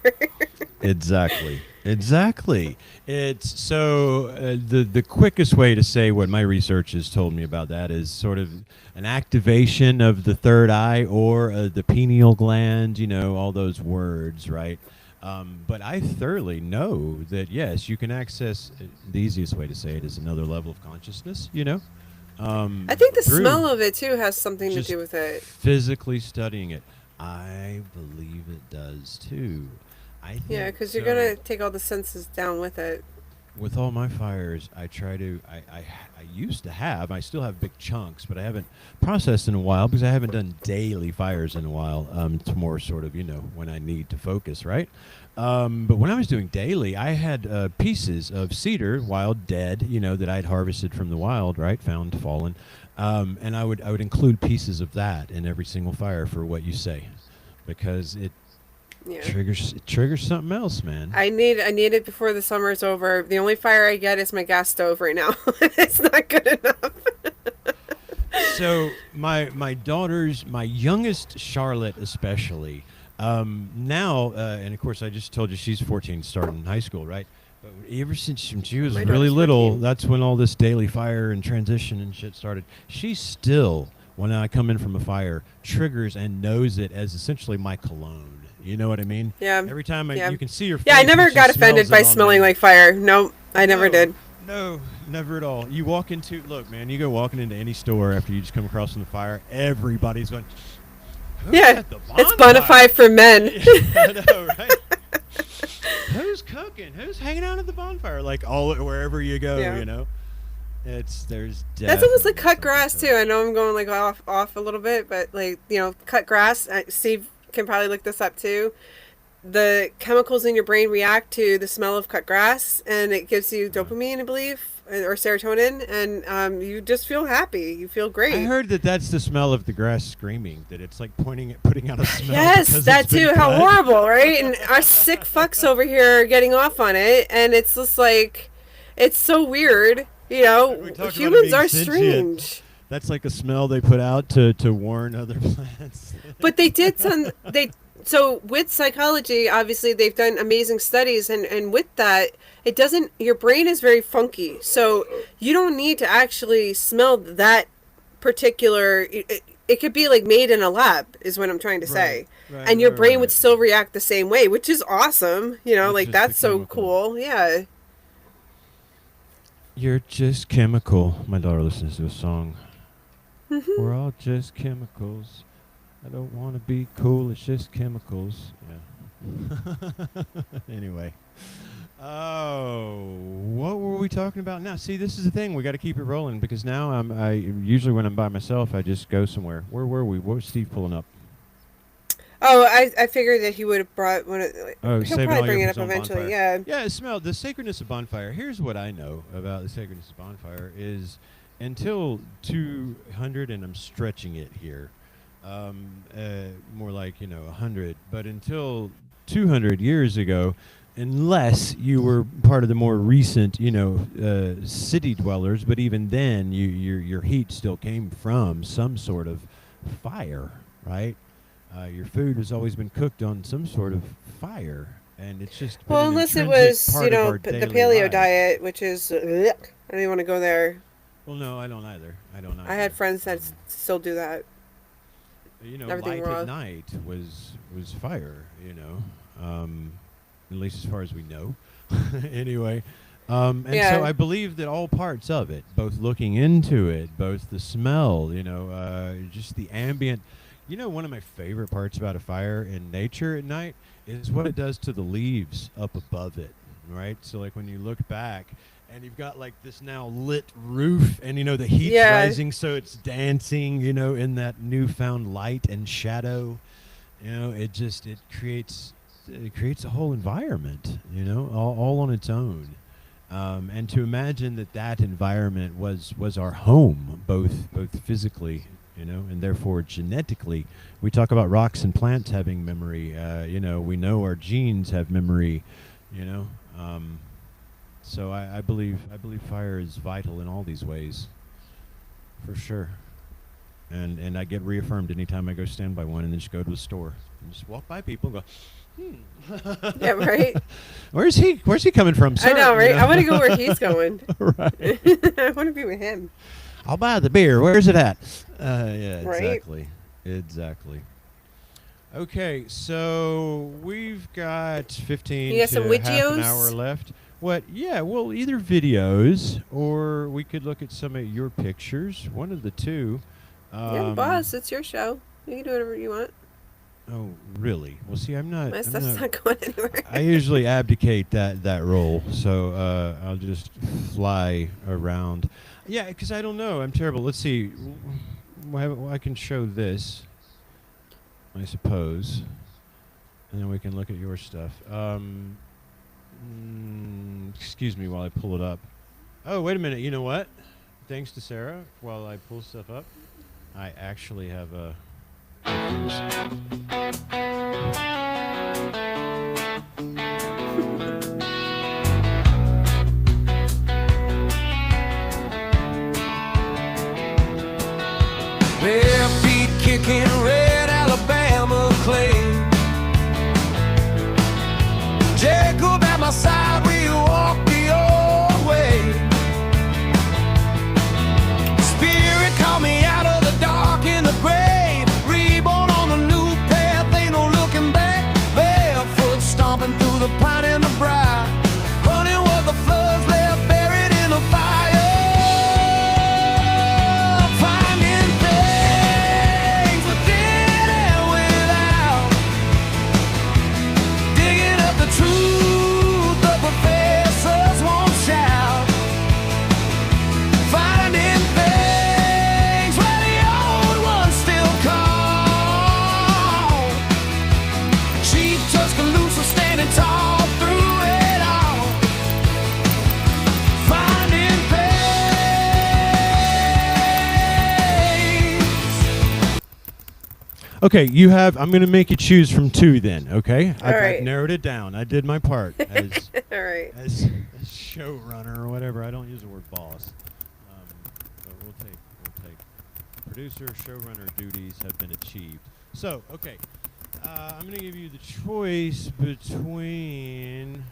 Exactly. Exactly. It's so the quickest way to say what my research has told me about that is sort of an activation of the third eye or the pineal gland. You know, all those words, right? But I thoroughly know that yes, you can access. The easiest way to say it is another level of consciousness. You know, I think the through smell of it too has something to just do with it. physically studying it. I believe it does too. I Yeah, think because you're so. gonna take all the senses down with it. With all my fires, I try to. I used to have. I still have big chunks, but I haven't processed in a while because I haven't done daily fires in a while. It's more sort of when I need to focus, right? But when I was doing daily, I had pieces of cedar, wild, dead, that I'd harvested from the wild, right, found fallen, and I would include pieces of that in every single fire for what you say, because it Yeah. triggers something else, man. I need it before the summer's over. The only fire I get is my gas stove right now. It's not good enough. So my youngest Charlotte especially, now, and of course I just told you she's 14, starting high school, right? But ever since she was My really daughter's little, 14. that's when all this daily fire and transition and shit started. She still, when I come in from a fire, triggers and knows it as essentially my cologne. You know what I mean? Yeah. Every time Yeah. you can see her Yeah, I face and never she got offended smells it by on smelling me. like fire. No, I never No, did. no, never at all. You walk into, look, man, you go walking into any store after you just come across from the fire, everybody's going, who's Yeah. at the It's bonfire? bonafide for men. I know, right? Who's cooking? Who's hanging out at the bonfire? Like wherever you go, Yeah. there's That's almost like definitely cut something grass to too. it. I know I'm going like off a little bit, but like, you know, cut grass. Steve can probably look this up too. The chemicals in your brain react to the smell of cut grass, and it gives you Uh, dopamine, I believe, or serotonin, and you just feel happy. You feel I great. heard that that's the smell of the grass screaming. That it's like putting out a smell Yes, because it's that been too. How cut. horrible, right? And our sick fucks over here are getting off on it, and it's just like, it's so weird. You We know, talked about it humans being are sentient. strange. That's like a smell they put out to warn other plants. But they did some they so with psychology, obviously they've done amazing studies, and with that, it doesn't your brain is very funky. So you don't need to actually smell that particular it could be like made in a lab is what I'm trying to Right, say. right, And your right, right, brain would right. still react the same way, which is awesome. You know, It's like just the that's so chemical. cool. Yeah. You're just chemical. My daughter listens to a song. We're all just chemicals. I don't want to be cool. It's just chemicals. Yeah. Anyway. Oh, what were we talking about now? See, this is the thing. We got to keep it rolling because now I usually when I'm by myself, I just go somewhere. Where were we? What was Steve pulling up? Oh, I figured that he would have brought one of Oh, he'll saving probably all your bring it for up his own eventually. bonfire. Yeah. Yeah, smell the sacredness of bonfire. Here's what I know about the sacredness of bonfire is until 200, and I'm stretching it here, more like 100, but until 200 years ago, unless you were part of the more recent, city dwellers, but even then, your heat still came from some sort of fire, right? Your food has always been cooked on some sort of fire, and it's just been Well, an unless it intrinsic was, part of our the daily paleo lives. diet, which is, I don't even want to go there. Well, no, I don't either. I don't I had either. friends that still do that. Everything Light raw. at night was fire. At least as far as we know. Anyway, and so Yeah. I believe that all parts of it, both looking into it, both the smell, just the ambient. One of my favorite parts about a fire in nature at night is what it does to the leaves up above it, right? So like when you look back and you've got like this now lit roof, and the heat's Yeah. rising, so it's dancing, in that newfound light and shadow. It creates a whole environment, all on its own. And to imagine that environment was our home, both physically, and therefore genetically. We talk about rocks and plants having memory. We know our genes have memory. So I believe fire is vital in all these ways, for sure. And I get reaffirmed anytime I go stand by one, and then just go to a store and just walk by people and go, Yeah, right. Where's he coming from, sir? I know, right? I want to go where he's going. Right. I want to be with him. I'll buy the beer. Where's it at? Yeah, Right. exactly. Okay, so we've got 15 You got to some half an videos? hour left. What? Yeah, well, either videos or we could look at some of your pictures. One of the two. You're the boss. It's your show. You can do whatever you want. Oh, really? Well, see, I'm not. My stuff's not going anywhere. I usually abdicate that role, so I'll just fly around. Yeah, because I don't know. I'm terrible. Let's see. I can show this, I suppose, and then we can look at your stuff. Excuse me while I pull it up. Oh, wait a minute. You know what? Thanks to Sarah, while I pull stuff up, I actually have a... Bare feet kicking red Alabama clay. Jacob at my side, we walk the old way. Spirit called me out of the dark in the grave. Reborn on a new path, ain't no looking back. Barefoot stomping through the pine and the briar. Running what the floods left buried in the fire. Finding things within and without. Digging up the truth the professors won't shout. Finding things where the old ones still call. Chief Tuscaloosa standing tall through it all. Finding things. Okay, I'm going to make you choose from two then, okay? I've right. narrowed it down. I did my part as All right. as showrunner or whatever. I don't use the word boss. But we'll take producer, showrunner duties have been achieved. So, okay. I'm going to give you the choice between...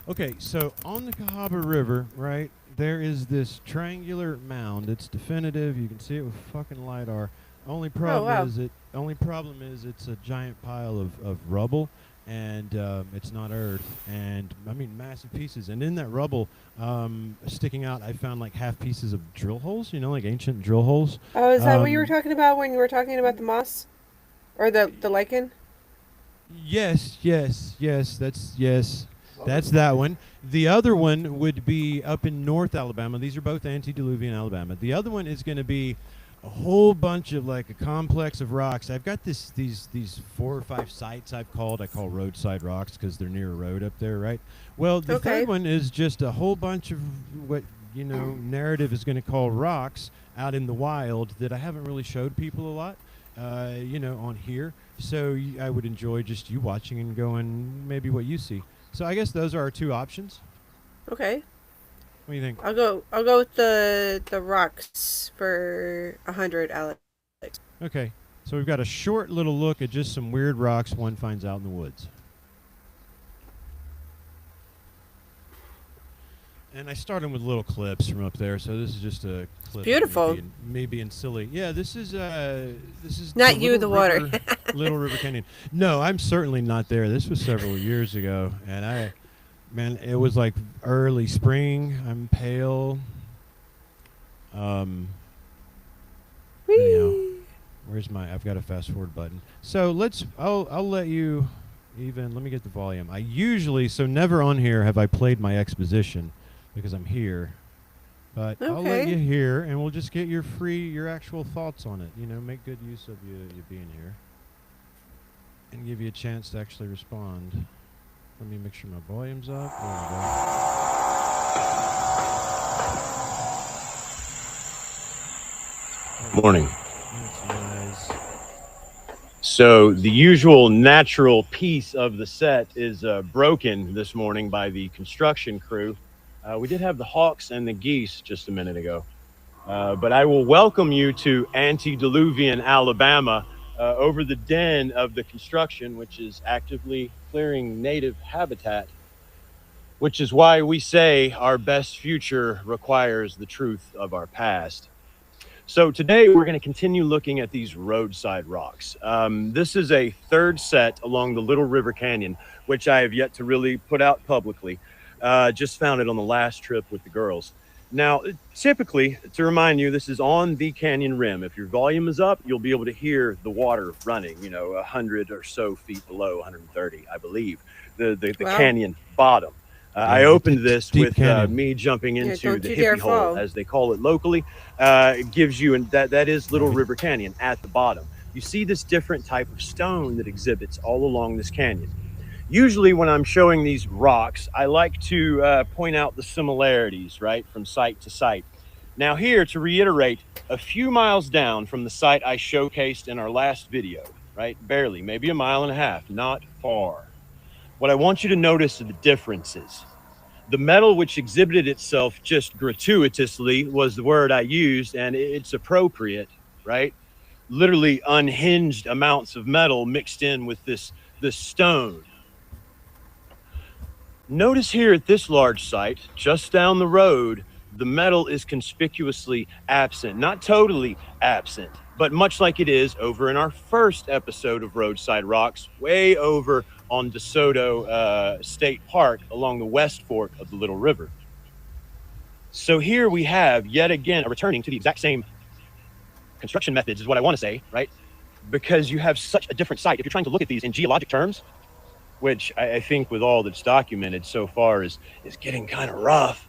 Okay, so on the Cahaba River, right, there is this triangular mound. It's definitive. You can see it with fucking LiDAR. Only problem wow. is it's a giant pile of rubble, and it's not earth. And I mean massive pieces. And in that rubble, sticking out, I found like half pieces of drill holes. Like ancient drill holes. Oh, is that what you were talking about when you were talking about the moss? Or the lichen? Yes. That's that one. The other one would be up in North Alabama. These are both antediluvian Alabama. The other one is going to be a whole bunch of like a complex of rocks. I've got these 4 or 5 sites I call roadside rocks because they're near a road up there, right? Well, the third one is just a whole bunch of what narrative is going to call rocks out in the wild that I haven't really showed people a lot, on here. So I would enjoy just you watching and going maybe what you see. So I guess those are our two options. Okay. What do you think? I'll go with the rocks for 100, Alex. Okay. So we've got a short little look at just some weird rocks one finds out in the woods. And I started with little clips from up there, so this is just a clip. Beautiful. Me being silly. Yeah, this is Not you, the water. Little River Canyon. No, I'm certainly not there. This was several years ago, and it was like early spring. I'm pale. Anyhow, I've got a fast forward button. So I'll let you even. Let me get the volume. I usually, so never on here have I played my exposition because I'm here. But I'll let you Okay. hear, and we'll just get your actual thoughts on it. You know, make good use of you being here, and give you a chance to actually respond. Let me make sure my volume's up. There we go. Morning. That's nice. So the usual natural piece of the set is broken this morning by the construction crew. We did have the hawks and the geese just a minute ago. But I will welcome you to antediluvian Alabama, over the den of the construction, which is actively clearing native habitat, which is why we say our best future requires the truth of our past. So today we're going to continue looking at these roadside rocks. This is a third set along the Little River Canyon, which I have yet to really put out publicly. Just found it on the last trip with the girls. Now, typically, to remind you, this is on the canyon rim. If your volume is up, you'll be able to hear the water running, 100 or so feet below, 130, I believe, the Wow. canyon bottom. I opened this with me jumping Yeah, into don't the you dare hippie hole, fall. as they call it locally. It gives you, and that is Little River Canyon at the bottom. You see this different type of stone that exhibits all along this canyon. Usually when I'm showing these rocks, I like to point out the similarities, right, from site to site. Now here, to reiterate, a few miles down from the site I showcased in our last video, right, barely, maybe a mile and a half, not far. What I want you to notice are the differences. The metal which exhibited itself just gratuitously was the word I used, and it's appropriate, right? Literally unhinged amounts of metal mixed in with this stone. Notice here at this large site, just down the road, the metal is conspicuously absent, not totally absent, but much like it is over in our first episode of Roadside Rocks, way over on DeSoto State Park along the West Fork of the Little River. So here we have, yet again, returning to the exact same construction methods is what I want to say, right? Because you have such a different site. If you're trying to look at these in geologic terms, which I think with all that's documented so far is getting kind of rough,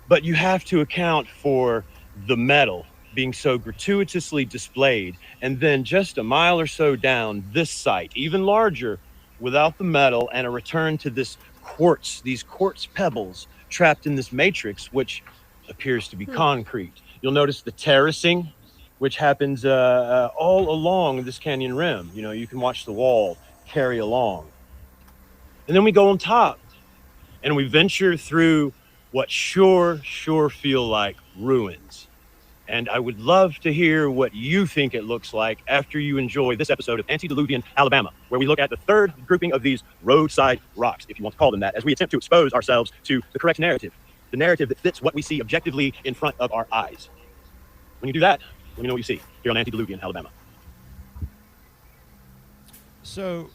but you have to account for the metal being so gratuitously displayed, and then just a mile or so down this site, even larger, without the metal, and a return to this quartz, these quartz pebbles trapped in this matrix, which appears to be concrete. You'll notice the terracing, which happens all along this canyon rim. You can watch the wall carry along. And then we go on top, and we venture through what sure feel like ruins. And I would love to hear what you think it looks like after you enjoy this episode of Antediluvian Alabama, where we look at the third grouping of these roadside rocks, if you want to call them that, as we attempt to expose ourselves to the correct narrative, the narrative that fits what we see objectively in front of our eyes. When you do that, let me know what you see here on Antediluvian Alabama. So,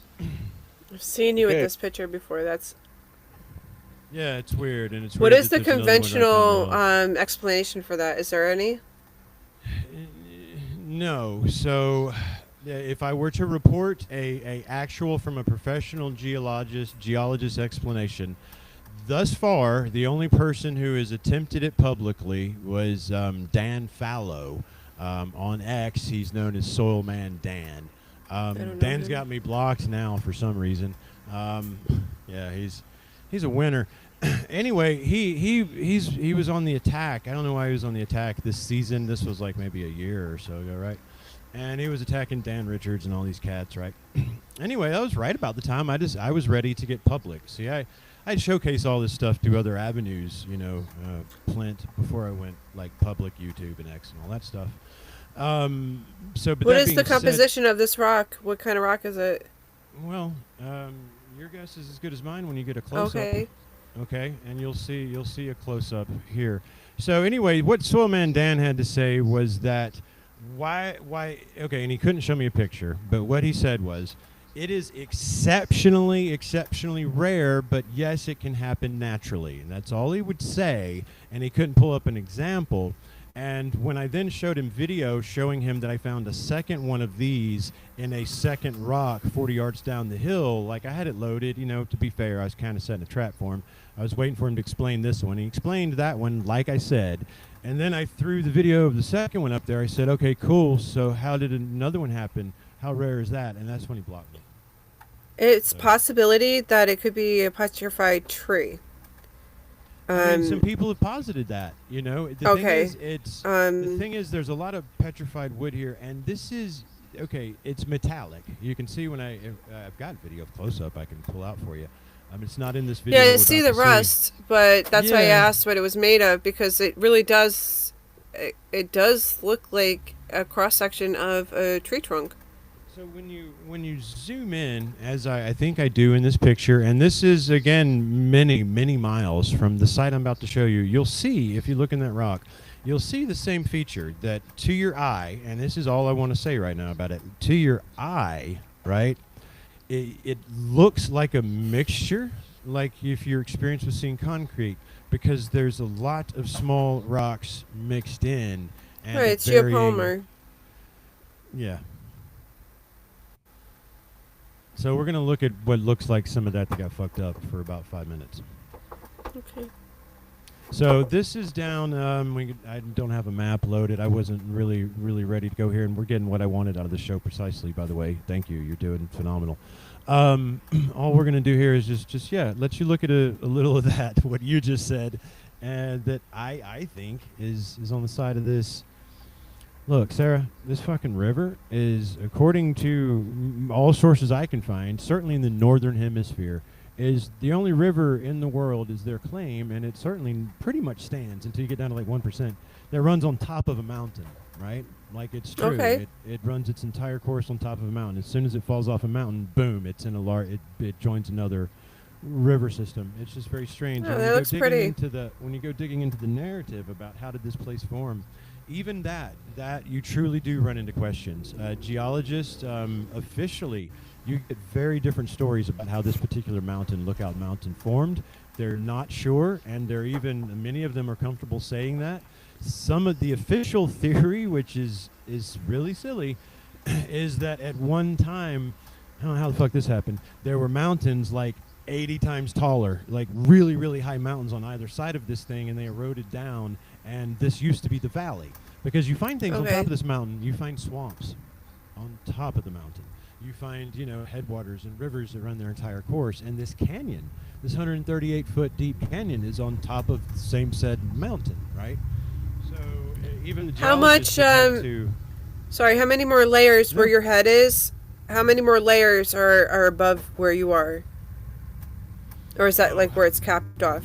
I've seen you with Okay. this picture before. yeah, it's weird, and it's What weird is that the there's another one right conventional down below. explanation for that? Is there any? No. So, if I were to report a actual from a professional geologist explanation, thus far the only person who has attempted it publicly was Dan Fallow on X. He's known as Soil Man Dan. don't know Dan's him. got me blocked now for some reason. Yeah, he's a winner. Anyway, he was on the attack. I don't know why he was on the attack this season. This was like maybe a year or so ago, right? And he was attacking Dan Richards and all these cats, right? Anyway, that was right about the time I was ready to get public. See, I'd showcase all this stuff to other avenues, Flint, before I went like public, YouTube and X and all that stuff. But What that is being the said- composition of this rock? What kind of rock is it? Well, your guess is as good as mine when you get a close up. Okay. Okay, and you'll see a close up here. So anyway, what Soilman Dan had to say was that why okay, and he couldn't show me a picture, but what he said was it is exceptionally rare, but yes, it can happen naturally. And that's all he would say, and he couldn't pull up an example. And when I then showed him video showing him that I found a second one of these in a second rock 40 yards down the hill, like I had it loaded, you know, to be fair, I was kind of setting a trap for him. I was waiting for him to explain this one. He explained that one, like I said. And then I threw the video of the second one up there. I said, okay, cool. So how did another one happen? How rare is that? And that's when he blocked me. It's possibility that it could be a petrified tree. I mean, some people have posited that, you know. The thing is, there's a lot of petrified wood here, and this is, okay, it's metallic. You can see when I've got video of close-up I can pull out for you. It's not in this video. Yeah, I see the rust, but that's why I asked what it was made of, because it really does, it does look like a cross-section of a tree trunk. So when you zoom in, as I think I do in this picture, and this is, again, many, many miles from the site I'm about to show you, you'll see, if you look in that rock, you'll see the same feature that to your eye, and this is all I want to say right now about it, to your eye, right, it looks like a mixture, like if you're experienced with seeing concrete, because there's a lot of small rocks mixed in. And right, it's geopolymer. Yeah. So we're going to look at what looks like some of that got fucked up for about 5 minutes. Okay. So this is down, I don't have a map loaded. I wasn't really ready to go here, and we're getting what I wanted out of the show precisely, by the way. Thank you. You're doing phenomenal. All we're going to do here is just let you look at a little of that, what you just said, and that I think is on the side of this. Look, Sarah, this fucking river is, according to all sources I can find, certainly in the northern hemisphere, is the only river in the world, is their claim, and it certainly pretty much stands until you get down to like 1%, that runs on top of a mountain, right? Like, it's true. Okay. It runs its entire course on top of a mountain. As soon as it falls off a mountain, boom, it's in a it joins another river system. It's just very strange. Oh, that looks pretty. When you go digging into the narrative about how did this place form, even that you truly do run into questions. Geologists, officially, you get very different stories about how this particular mountain, Lookout Mountain, formed. They're not sure, and many of them are comfortable saying that. Some of the official theory, which is really silly, is that at one time, I don't know how the fuck this happened, there were mountains like 80 times taller, like really, really high mountains on either side of this thing, and they eroded down, and this used to be the valley. Because you find things on top of this mountain, you find swamps on top of the mountain. You find, headwaters and rivers that run their entire course, and this canyon, this 138-foot deep canyon, is on top of the same said mountain, right? So even the geologists sorry, how many more layers where your head is? How many more layers are above where you are? Or is that like where it's capped off?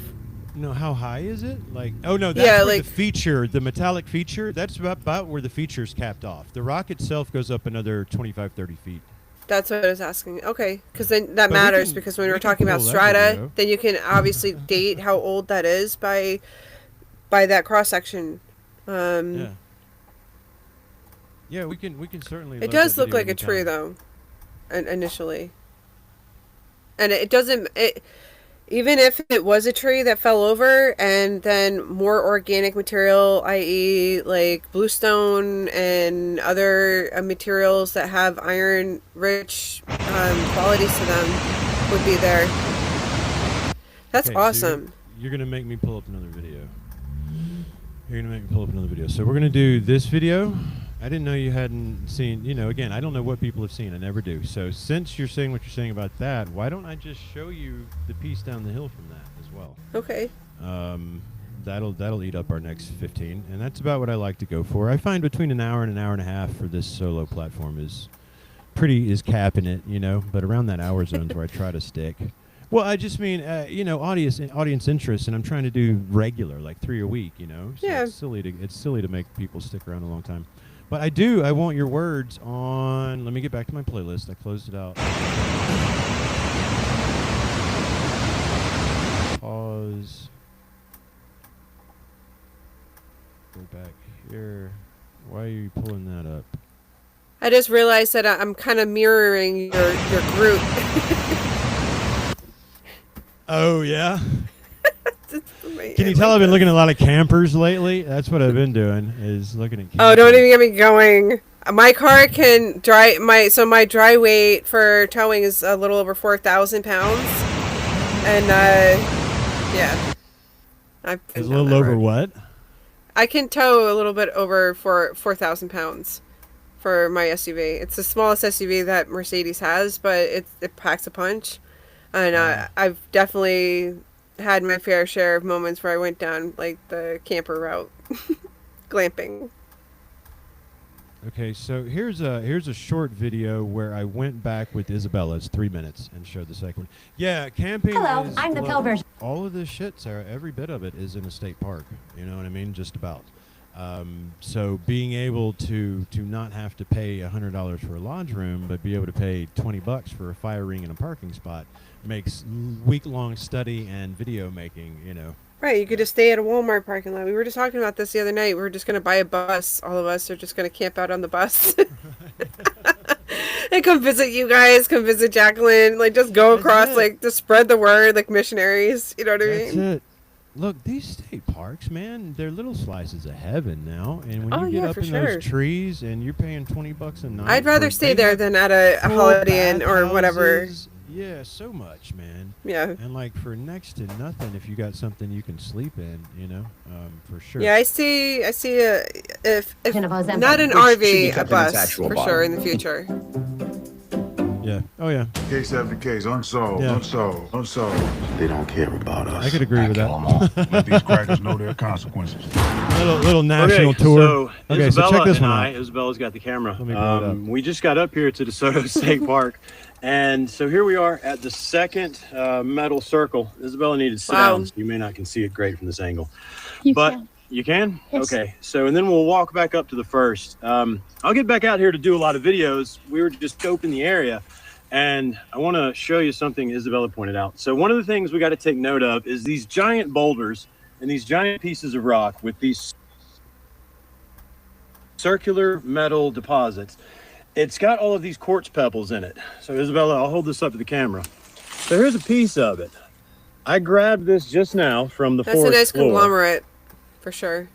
No, how high is it? Like, oh no, that's where the feature, the metallic feature, that's about where the feature's capped off. The rock itself goes up another 25, 30 feet. That's what I was asking. Okay, because then that matters, because when we're talking about strata, then you can obviously date how old that is by that cross section. Yeah, we can certainly. It does look like a tree though, initially, and it doesn't. Even if it was a tree that fell over and then more organic material, i.e. like bluestone and other materials that have iron-rich qualities to them would be there. That's awesome. So you're going to make me pull up another video. So we're going to do this video. I didn't know you hadn't seen, again, I don't know what people have seen. I never do. So since you're saying what you're saying about that, why don't I just show you the piece down the hill from that as well? Okay. That'll eat up our next 15, and that's about what I like to go for. I find between an hour and a half for this solo platform is capping it, but around that hour zone is where I try to stick. Well, I just mean, audience interest, and I'm trying to do regular, like 3 a week, So yeah. It's silly to make people stick around a long time. But I want your words on, let me get back to my playlist. I closed it out. Pause. Go back here. Why are you pulling that up? I just realized that I'm kind of mirroring your group. Oh, yeah? That's Can you tell I've been looking at a lot of campers lately? That's what I've been doing, is looking at campers. Oh, don't even get me going. My car can my dry weight for towing is a little over 4,000 pounds, and yeah, I've been It's a down little that over road. what? I can tow a little bit over 4,000 pounds for my SUV. It's the smallest SUV that Mercedes has, but it packs a punch, and I've definitely had my fair share of moments where I went down like the camper route, glamping. Okay, so here's a short video where I went back with Isabella. It's 3 minutes and showed the second one. Yeah, camping. Hello, is, I'm the look, pill version. all of this shit, Sarah. Every bit of it is in a state park. You know what I mean? Just about. So being able to not have to pay $100 for a lodge room, but be able to pay $20 for a fire ring and a parking spot makes week-long study and video making. You know. Right, you could just stay at a Walmart parking lot. We were just talking about this the other night. We were just going to buy a bus. All of us are just going to camp out on the bus. And come visit you guys, come visit Jacqueline. Like, just go across, like, to spread the word, like missionaries. You know what I That's mean? it. Look, these state parks, man, they're little slices of heaven now. And when Oh, you get yeah, up for in sure. those trees and you're paying $20 a night. I'd rather for- stay they there have than at a full Holiday Inn or whatever. bathhouses. Yeah, so much, man. Yeah. And like for next to nothing, if you got something you can sleep in, you know, for sure. Yeah, I see if Kind of Ozempic. not an Which should be RV, a kept in its bus actual for bottle. sure in the future. Yeah. Oh yeah. Case after case, unsolved, Yeah. unsolved, unsolved. They don't care about us. I could agree with Kill 'em that. all. Let these crackers know their consequences. little national Okay, tour. so Okay, so Isabella check this and one I, out. Isabella's got the camera. Let me blow it up. We just got up here to DeSoto State Park, and so here we are at the second metal circle. Isabella needed to sit Wow. down, so you may not can see it great from this angle. You But can. you can? Yes. Okay. So, and then we'll walk back up to the first. I'll get back out here to do a lot of videos. We were just scoping the area, and I want to show you something Isabella pointed out. So one of the things we got to take note of is these giant boulders and these giant pieces of rock with these circular metal deposits. It's got all of these quartz pebbles in it. So Isabella, I'll hold this up to the camera. So here's a piece of it. I grabbed this just now from the That's a forest nice floor. conglomerate, for sure.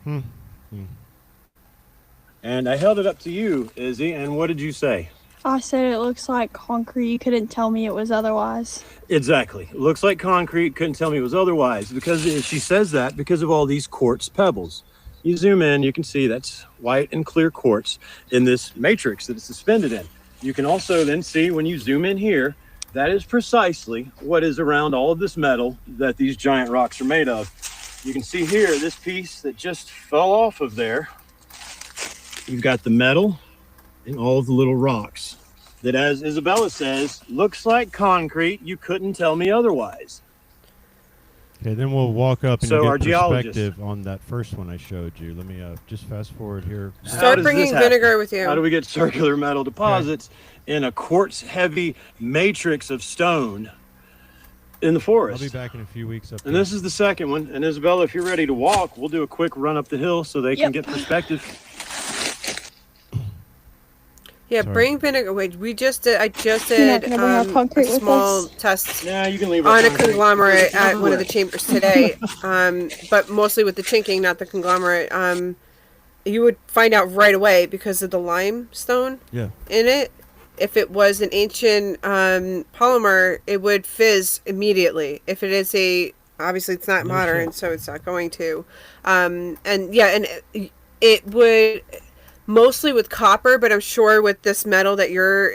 And I held it up to you, Izzy, and what did you say? I said it looks like concrete. You couldn't tell me it was otherwise. Exactly. It looks like concrete. Couldn't tell me it was otherwise. Because she says that because of all these quartz pebbles. You zoom in, you can see that's white and clear quartz in this matrix that it's suspended in. You can also then see when you zoom in here, that is precisely what is around all of this metal that these giant rocks are made of. You can see here, this piece that just fell off of there. You've got the metal and all of the little rocks that, as Isabella says, looks like concrete. You couldn't tell me otherwise. Okay, then we'll walk up and So you our get geologist- perspective on that first one I showed you. Let me just fast forward here. How Start does bringing this happen? vinegar with you. How do we get circular metal deposits in a quartz-heavy matrix of stone in the I'll forest? be back in a few weeks up And there. this is the second one. And Isabella, if you're ready to walk, we'll do a quick run up the hill so they can Yep. get perspective. Yeah, Sorry. bring vinegar. Wait, I just You're not did gonna bring our concrete a with small us? test Yeah, you can leave on it a conglomerate at one of the chambers today, but mostly with the chinking, not the conglomerate. You would find out right away because of the limestone Yeah. in it. If it was an ancient polymer, it would fizz immediately. If it is obviously it's not modern, so it's not going to. And it would mostly with copper, but I'm sure with this metal that you're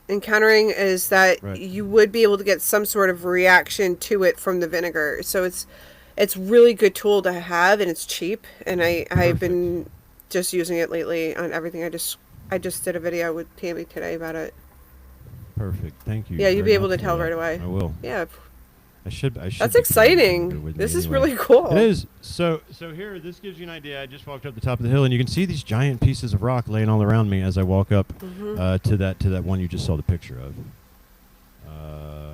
encountering is that Right. you would be able to get some sort of reaction to it from the vinegar. So it's really good tool to have, and it's cheap. And I've been just using it lately on everything. I just did a video with Tammy today about it. Perfect. Thank you. Yeah, you'll very be able to much for tell that. right away. I will. Yeah, I should. that's be carrying exciting. vinegar with me This is anyway. really cool. It is. So here, this gives you an idea. I just walked up the top of the hill, and you can see these giant pieces of rock laying all around me as I walk up to that one you just saw the picture of. I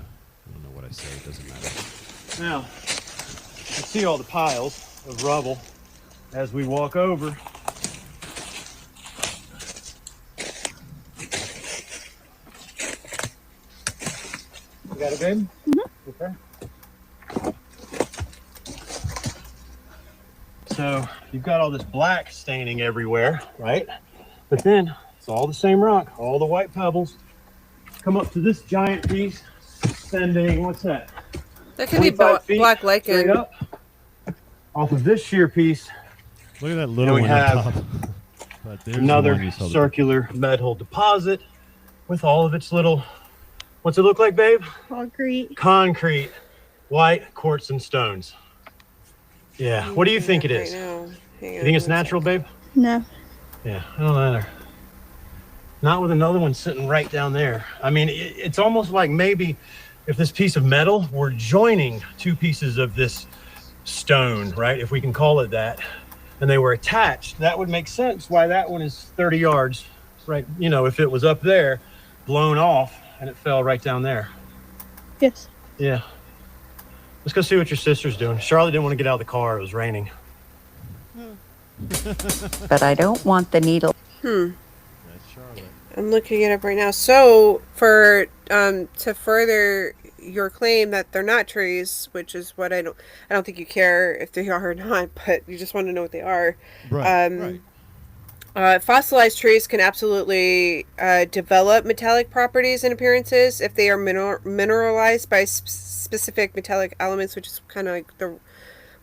don't know what I say. It doesn't matter. Now, you can see all the piles of rubble as we walk over. You got it, babe? Okay. So you've got all this black staining everywhere, right? But then it's all the same rock, all the white pebbles. Come up to this giant piece, sending, what's that? That could be 25 feet black straight lichen. up. Off of this sheer piece, Look at that little we one have on top. But there's the one another you saw the- circular metal deposit with all of its little, what's it look like, babe? Concrete. Concrete, white quartz and stones. Yeah, what do you think it Right is? now. Hang You on think it's one natural, sec. babe? No. Yeah, I don't either. Not with another one sitting right down there. I mean, it's almost like maybe if this piece of metal were joining two pieces of this stone, right? If we can call it that, and they were attached, that would make sense why that one is 30 yards, right? You know, if it was up there, blown off, and it fell right down there. Yes. Yeah. Let's go see what your sister's doing. Charlotte didn't want to get out of the car. It was raining. But I don't want the needle. That's Charlotte. I'm looking it up right now. So for to further your claim that they're not trees, which is what I don't think you care if they are or not, but you just want to know what they are. Right. Fossilized trees can absolutely develop metallic properties and appearances if they are mineralized by specific metallic elements, which is kind of like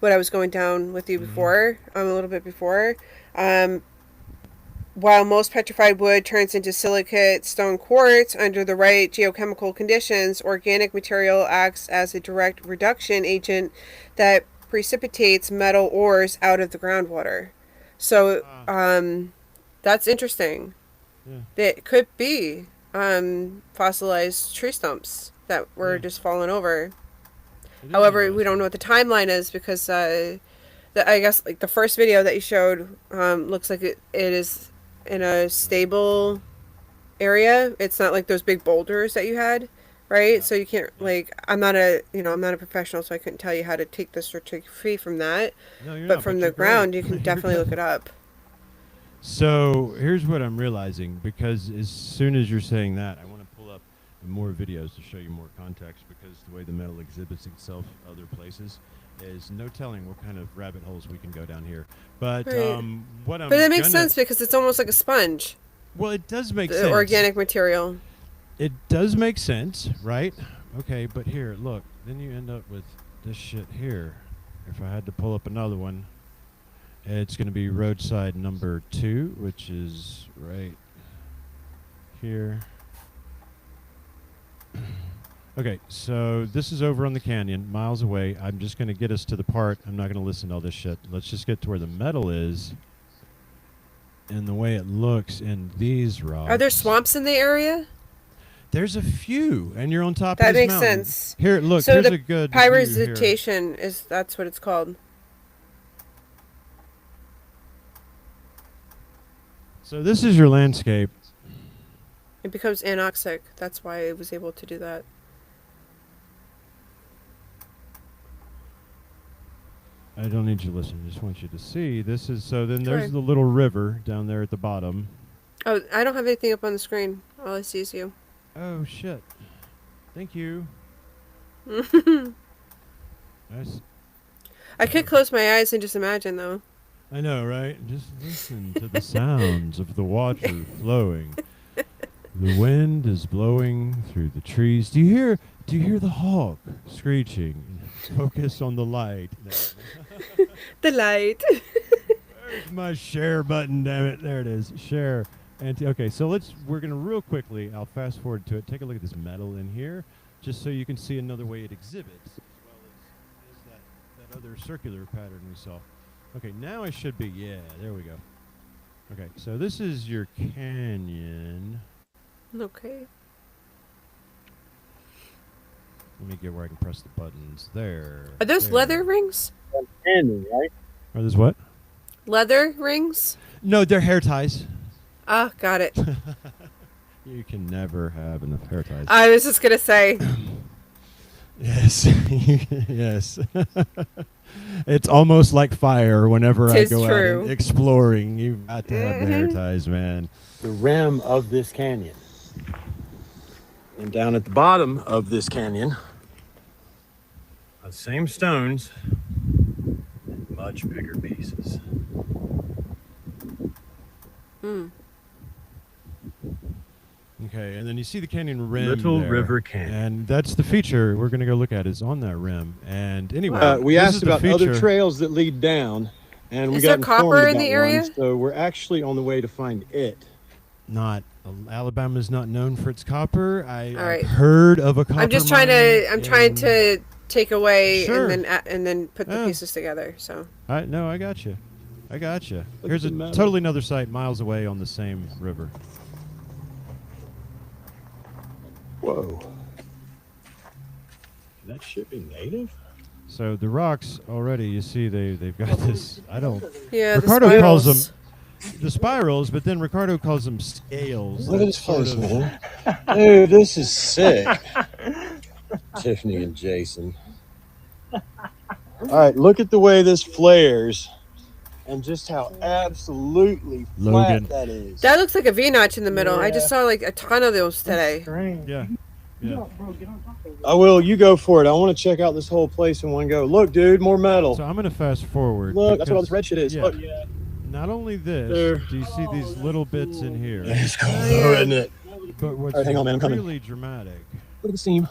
what I was going down with you before, a little bit before. While most petrified wood turns into silicate stone quartz under the right geochemical conditions, organic material acts as a direct reduction agent that precipitates metal ores out of the groundwater. So that's interesting. Yeah. It could be fossilized tree stumps that were just fallen over. It is However, we interesting. don't know what the timeline is because I guess like the first video that you showed looks like it is in a stable area. It's not like those big boulders that you had, right? So you can't like I'm not a professional, so I couldn't tell you how to take this or take free from that. No, you're But not, from you're the ground, great. you can You're definitely good. look it up. So here's what I'm realizing, because as soon as you're saying that, I want to pull up more videos to show you more context, because the way the metal exhibits itself other places is no telling what kind of rabbit holes we can go down here. But Right. what I'm But it makes gonna- sense because it's almost like a sponge, Well, it does make the sense. organic material. It does make sense, right? Okay, but here, look. Then you end up with this shit here. If I had to pull up another one, it's going to be roadside number 2, which is right here. Okay, so this is over on the canyon, miles away. I'm just going to get us to the part. I'm not going to listen to all this shit. Let's just get to where the metal is and the way it looks in these rocks. Are there swamps in the area? There's a few, and you're on top That of this makes mountain. sense. Here, look, So here's the a good view here. pyrizitation that's what it's called. So this is your landscape. It becomes anoxic. That's why it was able to do that. I don't need you to listen. I just want you to see. This is so. Then there's Okay. the little river down there at the bottom. Oh, I don't have anything up on the screen. All I see is you. Oh shit! Thank you. Nice. I could close my eyes and just imagine, though. I know, right? Just listen to the sounds of the water flowing. The wind is blowing through the trees. Do you hear the hawk screeching? Focus on the light. No. The light. There's my share button, damn it. There it is. Share. Okay, so we're going to real quickly, I'll fast forward to it. Take a look at this metal in here, just so you can see another way it exhibits, as well as that other circular pattern we saw. Okay, now I should be, yeah, there we go. Okay, so this is your canyon. Okay. Let me get where I can press the buttons. There. Are those there. leather rings? Canyon, right? Are those what? Leather rings? No, they're hair ties. Ah, got it. You can never have enough hair ties. I was just gonna say. Yes, yes. It's almost like fire whenever I Tis go out true. and exploring. You've got to have the hair ties, man. The rim of this canyon. And down at the bottom of this canyon, the same stones, much bigger pieces. Hmm. Okay, and then you see the canyon rim. Little there, River Canyon. and that's the feature we're gonna go look at is on that rim. And anyway, We this asked is the about other feature. trails that lead down, and we Is got there informed copper in about the area? one, so we're actually on the way to find it. Not Alabama's not known for its copper. I've right. heard of a copper. I'm just trying to. I'm trying to take away Sure. and then put the Yeah. pieces together. So. No, I got you. I got you. Look Here's at a the metal. totally another site miles away on the same river. Whoa. Can that shit be native? So the rocks already, you see, they've got this. I don't. Yeah. Ricardo the calls spirals. them the spirals, but then Ricardo calls them scales. Look at That's this sort place, of- man. Dude, this is sick. Tiffany and Jason. All right, look at the way this flares and just how absolutely Logan. flat that is. That looks like a V-notch in the middle. I just saw like a ton of those today. Yeah. Yeah. I will. You go for it. I want to check out this whole place in one go. Look, dude, more metal. So I'm gonna fast forward. Look, that's what all this because- red shit is. yeah. Look. Not only this, There. do you see these little bits in here? It's cool, isn't it? But what's All right, hang on, man, I'm coming. really dramatic. Look at the seam.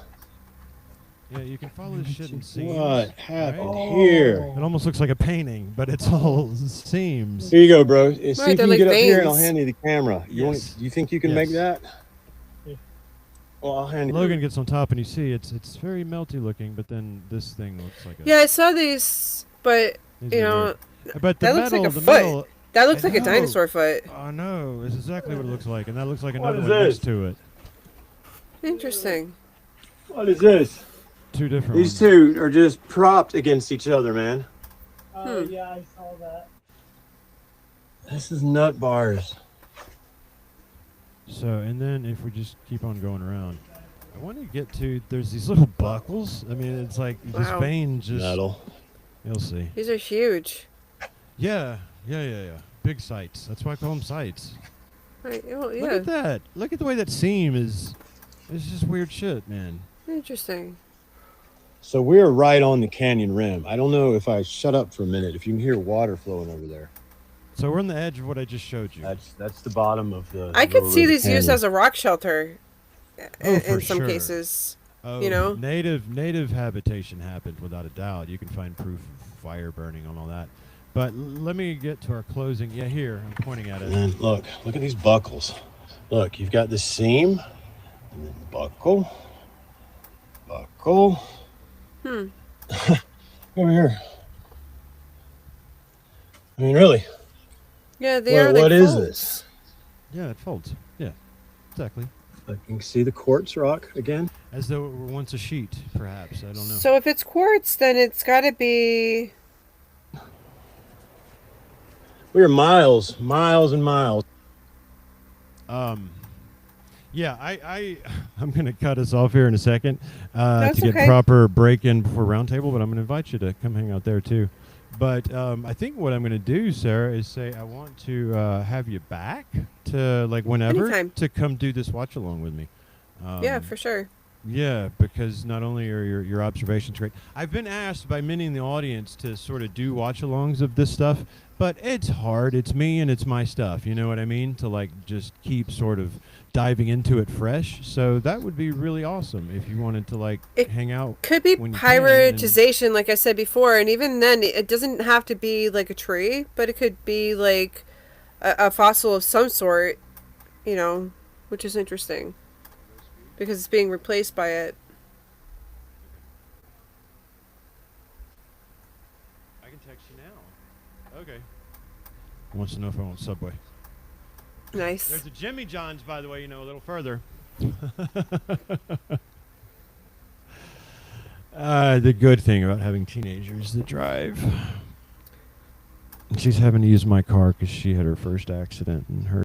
Yeah, you can follow this shit in seams. What happened right? here? It almost looks like a painting, but it's all seams. Here you go, bro. See if you they're can like get up here, and I'll veins. hand you the camera. You Yes. want? Do you think you can make Yes. that? Well, I'll hand you. Logan gets on top, and you see it's very melty looking, but then this thing looks like a. Yeah, I saw these, but these you are know, weird. But the that looks like metal, a the foot. metal. that looks I like a know. dinosaur foot. Oh no, it's exactly what it looks like, and that looks like What another is one this? next to it. Interesting. What is this? Two different These ones. two are just propped against each other, man. Yeah, I saw that. This is nut bars. So, and then if we just keep on going around, I want to get to, there's these little buckles. I mean, it's like this Wow. vein just, Metal. you'll see. These are huge. Yeah. Big sites. That's why I call them sites. Right. Well, Look yeah. at that. Look at the way that seam is. It's just weird shit, man. Interesting. So we're right on the canyon rim. I don't know if I shut up for a minute, if you can hear water flowing over there. So we're on the edge of what I just showed you. That's the bottom of the. I could Lower see River these used Canyon. as a rock shelter Oh, in for some sure. cases. Oh, you know? native habitation happened without a doubt. You can find proof of fire burning and all that. But let me get to our closing. Yeah, here I'm pointing at it. And then look at these buckles. Look, you've got the seam, and then buckle. Hmm. Over here. I mean, really. Yeah, they Wait, are like what is folds. this? Yeah, it folds. Yeah, exactly. Look, you can see the quartz rock again. As though it were once a sheet, perhaps. I don't know. So if it's quartz, then it's got to be. We are miles and miles. Yeah, I'm going to cut us off here in a second That's to get okay. proper break in before roundtable, but I'm going to invite you to come hang out there too. But I think what I'm going to do, Sarah, is say I want to have you back to like whenever Anytime. to come do this watch along with me. Yeah, for sure. Yeah, because not only are your observations great, I've been asked by many in the audience to sort of do watch-alongs of this stuff, but it's hard. It's me and it's my stuff. You know what I mean? To like just keep sort of diving into it fresh. So that would be really awesome if you wanted to like It hang out. Could be when you can, and- pyrotisation, like I said before, and even then, it doesn't have to be like a tree, but it could be like a fossil of some sort, you know, which is interesting because it's being replaced by it. I can text you now. Okay. Wants to know if I want Subway. Nice. There's a Jimmy John's, by the way, you know, a little further. The good thing about having teenagers that drive. She's having to use my car because she had her first accident and her